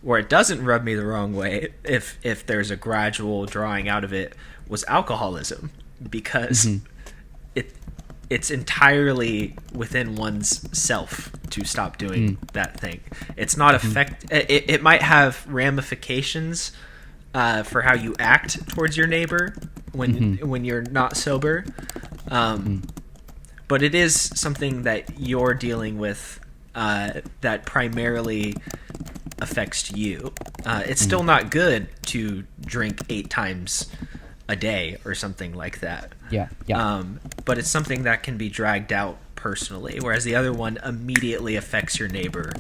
where it doesn't rub me the wrong way, if there's a gradual drawing out of it, was alcoholism, because it's entirely within one's self to stop doing that thing. It's not it might have ramifications for how you act towards your neighbor when you're not sober, but it is something that you're dealing with that primarily affects you. It's still not good to drink 8 times a day or something like that. But it's something that can be dragged out personally, whereas the other one immediately affects your neighbor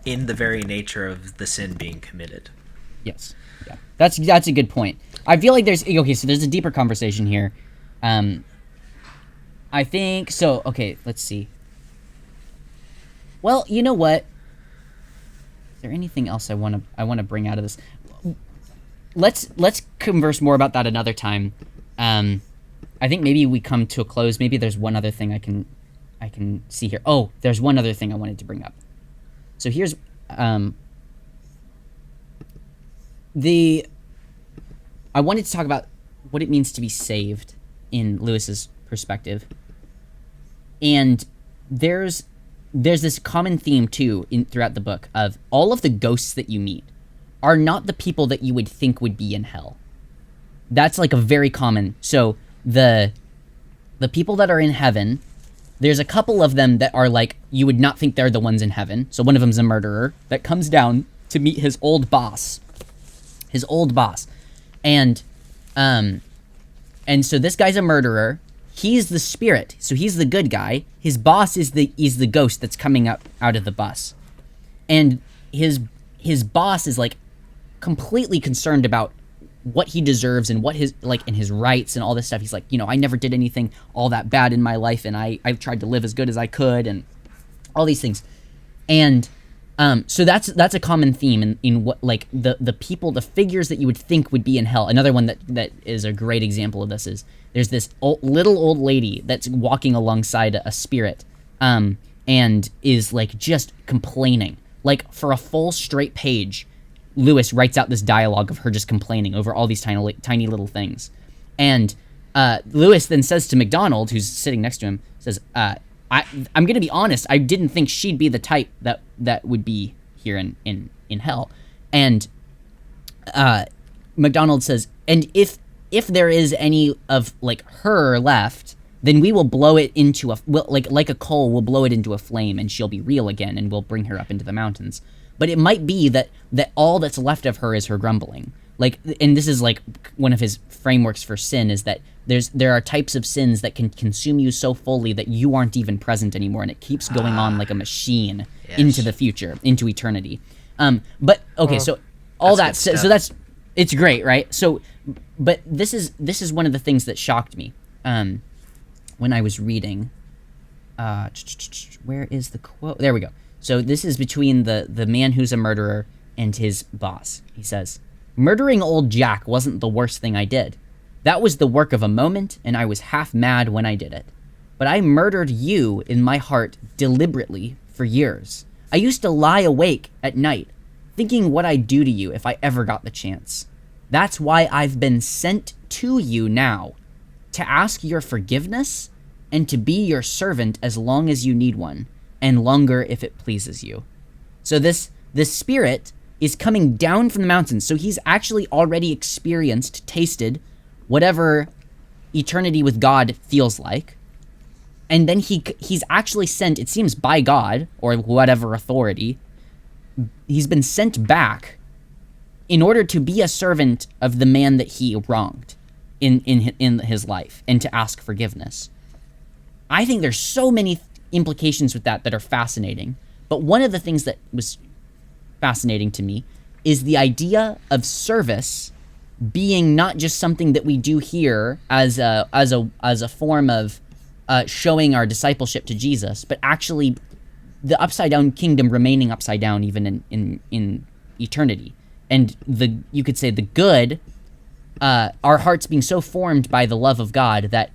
in the very nature of the sin being committed. Yes. Yeah. That's a good point. I feel like there's a deeper conversation here. I think so. Okay, let's see. Well, you know what? Is there anything else I want to bring out of this? Let's converse more about that another time. I think maybe we come to a close. Maybe there's one other thing I can see here. Oh, there's one other thing I wanted to bring up. So here's I wanted to talk about what it means to be saved in Lewis's perspective. And there's this common theme too throughout the book of all of the ghosts that you meet are not the people that you would think would be in hell. That's like a very common. So the people that are in heaven, there's a couple of them that are like you would not think they're the ones in heaven. So one of them's a murderer that comes down to meet his old boss. And so this guy's a murderer. He's the spirit, so he's the good guy. His boss is the ghost that's coming up out of the bus. And his boss is like completely concerned about what he deserves and what his and his rights and all this stuff. He's like, I never did anything all that bad in my life, and I've tried to live as good as I could and all these things. And so that's a common theme in what like the people, the figures that you would think would be in hell. Another one that is a great example of this is there's this little old lady that's walking alongside a spirit, and is like just complaining. Like for a full straight page, Lewis writes out this dialogue of her just complaining over all these tiny little things. And Lewis then says to MacDonald, who's sitting next to him, says, I'm going to be honest, I didn't think she'd be the type that would be here in hell. And MacDonald says, and if there is any of like her left, then we will blow it into like a coal, we'll blow it into a flame, and she'll be real again, and we'll bring her up into the mountains. But it might be that all that's left of her is her grumbling. Like, and this is like one of his frameworks for sin, is that there are types of sins that can consume you so fully that you aren't even present anymore, and it keeps going on like a machine into the future, into eternity. But okay, so all that, so that's, it's great, right? So, but this is one of the things that shocked me when I was reading. Where is the quote? There we go. So this is between the man who's a murderer and his boss. He says, "Murdering old Jack wasn't the worst thing I did. That was the work of a moment, and I was half mad when I did it. But I murdered you in my heart deliberately for years. I used to lie awake at night, thinking what I'd do to you if I ever got the chance. That's why I've been sent to you now, to ask your forgiveness and to be your servant as long as you need one, and longer if it pleases you." So this spirit is coming down from the mountains. So he's actually already experienced, tasted whatever eternity with God feels like. And then he's actually sent, it seems by God or whatever authority, he's been sent back in order to be a servant of the man that he wronged in his life, and to ask forgiveness. I think there's so many implications with that are fascinating. But one of the things that was fascinating to me is the idea of service being not just something that we do here as a form of showing our discipleship to Jesus, but actually the upside down kingdom remaining upside down even in eternity. And you could say the good, our hearts being so formed by the love of God that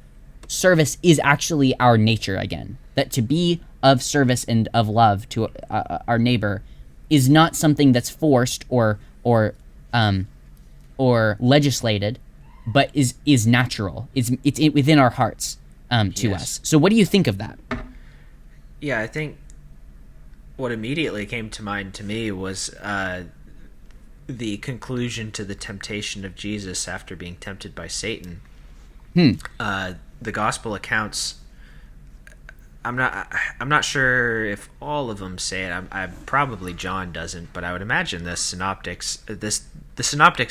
service is actually our nature again. That to be of service and of love to our neighbor is not something that's forced or legislated, but is natural. It's within our hearts to us. So what do you think of that? Yeah, I think what immediately came to mind to me was the conclusion to the temptation of Jesus after being tempted by Satan. The gospel accounts, I'm not sure if all of them say it. I probably John doesn't, but I would imagine the synoptics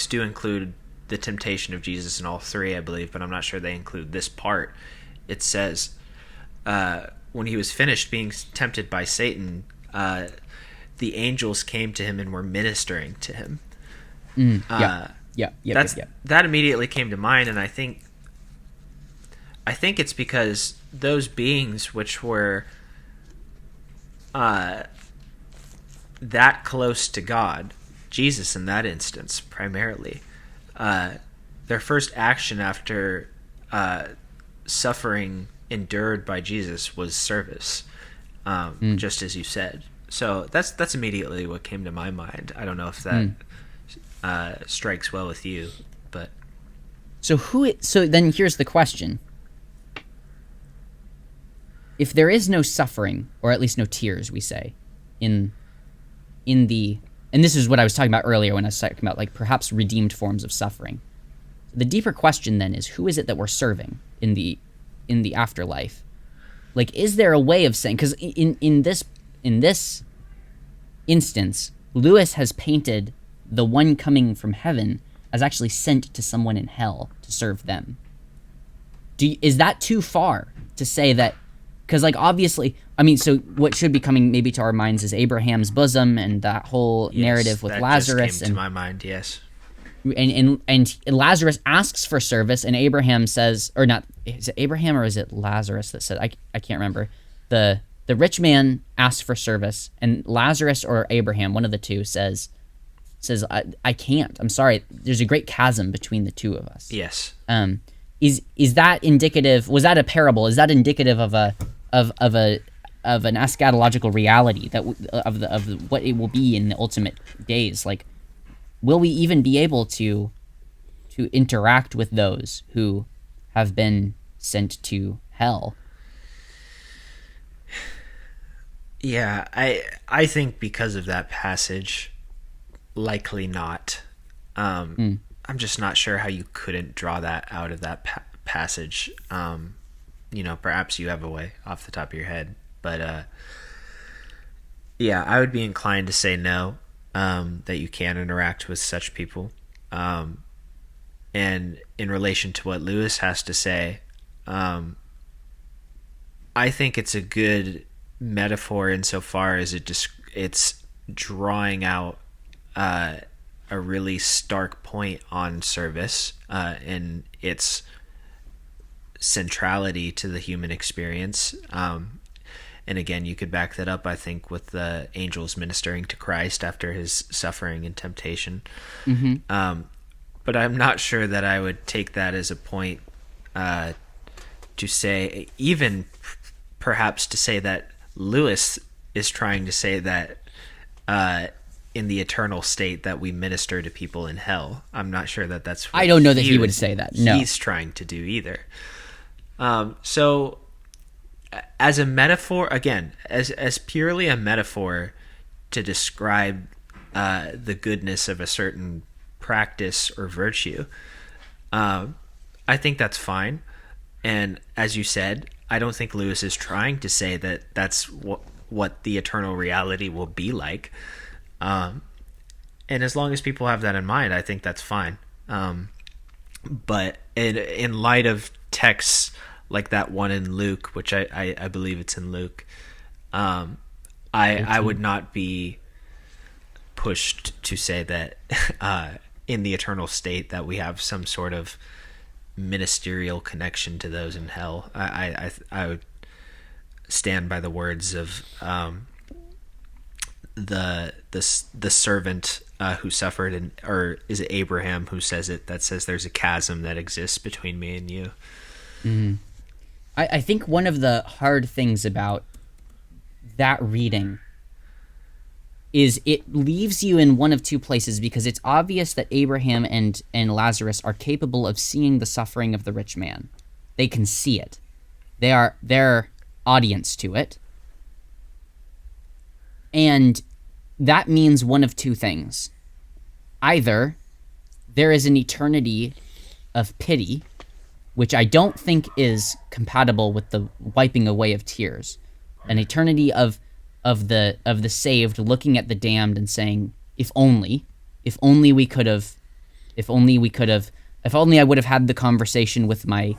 do include the temptation of Jesus in all three, I believe, but I'm not sure they include this part. It says, when he was finished being tempted by Satan, the angels came to him and were ministering to him. That immediately came to mind, and I think it's because those beings which were that close to God, Jesus in that instance primarily, their first action after suffering endured by Jesus was service, just as you said. So that's immediately what came to my mind. I don't know if that strikes well with you, but so then here's the question. If there is no suffering, or at least no tears, we say, in the, and this is what I was talking about earlier when I was talking about like perhaps redeemed forms of suffering. The deeper question then is, who is it that we're serving in the afterlife? Like, is there a way of saying, because in this instance, Lewis has painted the one coming from heaven as actually sent to someone in hell to serve them. Is that too far to say that? Because, like, obviously, I mean, so what should be coming maybe to our minds is Abraham's bosom and that whole narrative with Lazarus. Just came to my mind, yes. And Lazarus asks for service, and Abraham says, or not, is it Abraham or is it Lazarus that said, I can't remember. The rich man asks for service, and Lazarus or Abraham, one of the two, says, I can't. I'm sorry. There's a great chasm between the two of us. Yes. Is that indicative? Was that a parable? Is that indicative of an eschatological reality of what it will be in the ultimate days? Like, will we even be able to interact with those who have been sent to hell? Yeah, I think because of that passage, likely not. I'm just not sure how you couldn't draw that out of that passage. Perhaps you have a way off the top of your head, but yeah, I would be inclined to say no. That you can interact with such people. And in relation to what Lewis has to say, I think it's a good metaphor insofar as it's drawing out a really stark point on service and its centrality to the human experience. And again, you could back that up, I think, with the angels ministering to Christ after his suffering and temptation. Mm-hmm. But I'm not sure that I would take that as a point to say, even perhaps to say that Lewis is trying to say that in the eternal state that we minister to people in hell. I'm not sure that that's what I don't know that he would say that. No. He's trying to do either. So as a metaphor, again, as purely a metaphor to describe the goodness of a certain practice or virtue, I think that's fine. And as you said, I don't think Lewis is trying to say that that's what the eternal reality will be like. And as long as people have that in mind, I think that's fine. But in light of texts like that one in Luke, which I believe it's in Luke, I would not be pushed to say that in the eternal state that we have some sort of ministerial connection to those in hell. I would stand by the words of the servant who suffered, or is it Abraham who says it, that says there's a chasm that exists between me and you. Mm-hmm. I think one of the hard things about that reading is it leaves you in one of two places, because it's obvious that Abraham and Lazarus are capable of seeing the suffering of the rich man. They can see it. They're audience to it. And that means one of two things. Either there is an eternity of pity, which I don't think is compatible with the wiping away of tears. An eternity of the saved looking at the damned and saying, if only I would have had the conversation with my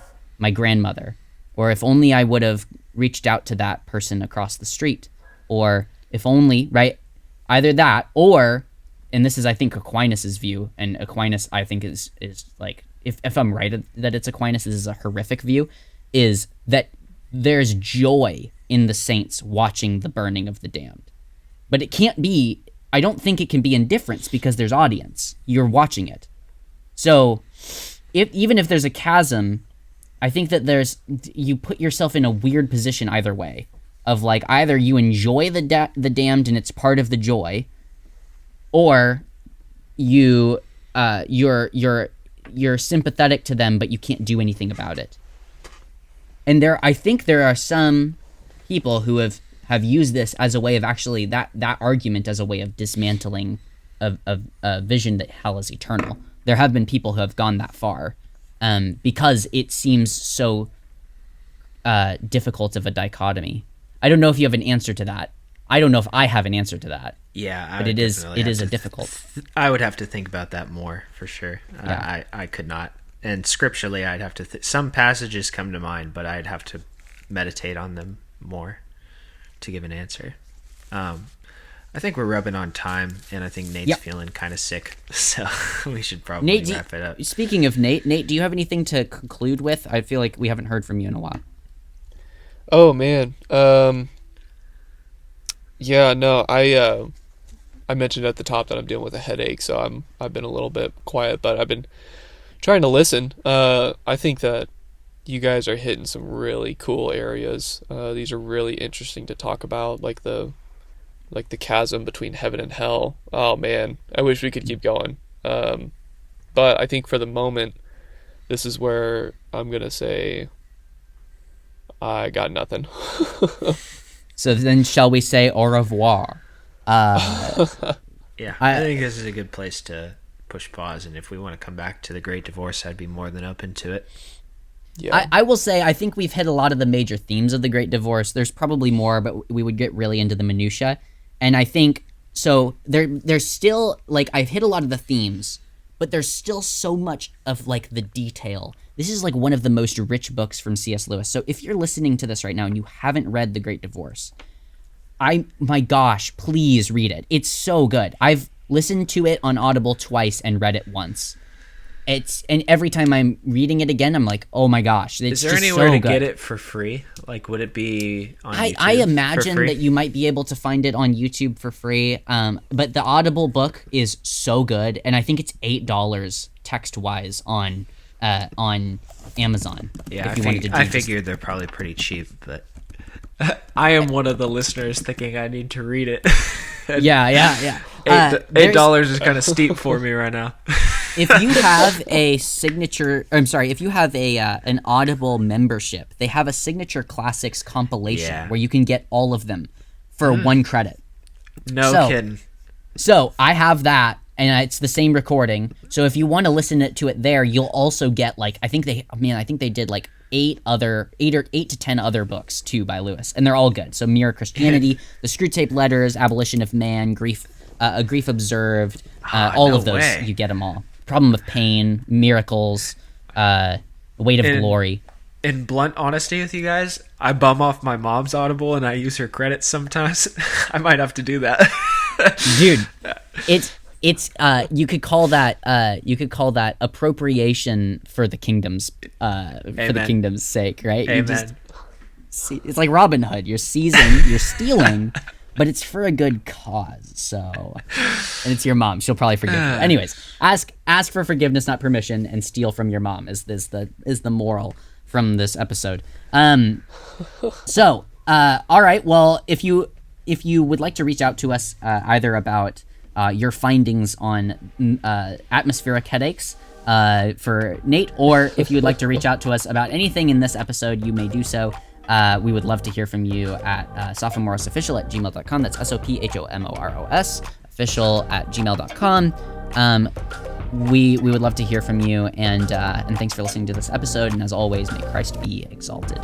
grandmother, or if only I would have reached out to that person across the street, or if only, right? Either that, or, and this is, I think, Aquinas's view, and Aquinas, I think, is like, if I'm right that it's Aquinas, this is a horrific view, is that there's joy in the saints watching the burning of the damned. But it can't be, I don't think it can be indifference, because there's audience. You're watching it. So, even if there's a chasm, I think that you put yourself in a weird position either way. Of like, either you enjoy the damned and it's part of the joy, or you're sympathetic to them, but you can't do anything about it. And I think there are some people who have used this as a way of actually that argument as a way of dismantling a vision that hell is eternal. There have been people who have gone that far, because it seems so difficult of a dichotomy. I don't know if you have an answer to that. I don't know if I have an answer to that. Yeah, but it is a difficult. I would have to think about that more for sure. Yeah. I could not, and scripturally, I'd have to. Some passages come to mind, but I'd have to meditate on them more to give an answer. I think we're rubbing on time, and I think Nate's feeling kind of sick, so we should probably wrap it up. Speaking of Nate, do you have anything to conclude with? I feel like we haven't heard from you in a while. Oh man, yeah, no, I mentioned at the top that I'm dealing with a headache, so I've been a little bit quiet, but I've been trying to listen. I think that you guys are hitting some really cool areas. These are really interesting to talk about, like the chasm between heaven and hell. Oh man, I wish we could keep going. But I think for the moment, this is where I'm gonna say I got nothing. So then shall we say au revoir? Yeah, I think this is a good place to push pause, and if we want to come back to The Great Divorce, I'd be more than open to it. Yeah. I will say I think we've hit a lot of the major themes of The Great Divorce. There's probably more, but we would get really into the minutia. And I think so there's still, like, I've hit a lot of the themes, but there's still so much of, like, the detail. This is like one of the most rich books from C.S. Lewis. So if you're listening to this right now and you haven't read The Great Divorce, my gosh, please read it. It's so good. I've listened to it on Audible twice and read it once. And every time I'm reading it again, I'm like, oh my gosh, it's Is there just anywhere so to good. get it for free? Like, would it be on YouTube I for imagine free? that you might be able to find it on YouTube for free. But the Audible book is so good, and I think it's $8 text-wise on Amazon. Yeah, if you wanted to do I just- figured they're probably pretty cheap, but I am one of the listeners thinking I need to read it. Yeah. $8 is kind of steep for me right now. If you have a signature, if you have a an Audible membership, they have a Signature Classics compilation Yeah. where you can get all of them for 1 credit. No So- kidding. So I have that, and it's the same recording. So if you want to listen to it there, you'll also get, like, I think they did like 8 to 10 other books too by Lewis, and they're all good. So Mere Christianity, The Screwtape Letters, Abolition of Man, Grief, A Grief Observed, all no of those, way. you get them all. Problem of Pain, Miracles, Weight of And- Glory. In blunt honesty with you guys, I bum off my mom's Audible and I use her credits sometimes. I might have to do that. Dude, it's you could call that appropriation for the kingdom's sake, right? You just Amen. see, it's like Robin Hood. You're seizing, you're stealing, but it's for a good cause. So, and it's your mom. She'll probably forgive you. Anyways, ask for forgiveness, not permission, and steal from your mom is the moral from this episode. So, all right. Well, if you would like to reach out to us either about your findings on atmospheric headaches for Nate, or if you would like to reach out to us about anything in this episode, you may do so. We would love to hear from you at sophomorosofficial@gmail.com. That's SOPHOMOROS official@gmail.com. We would love to hear from you, and thanks for listening to this episode. And as always, may Christ be exalted.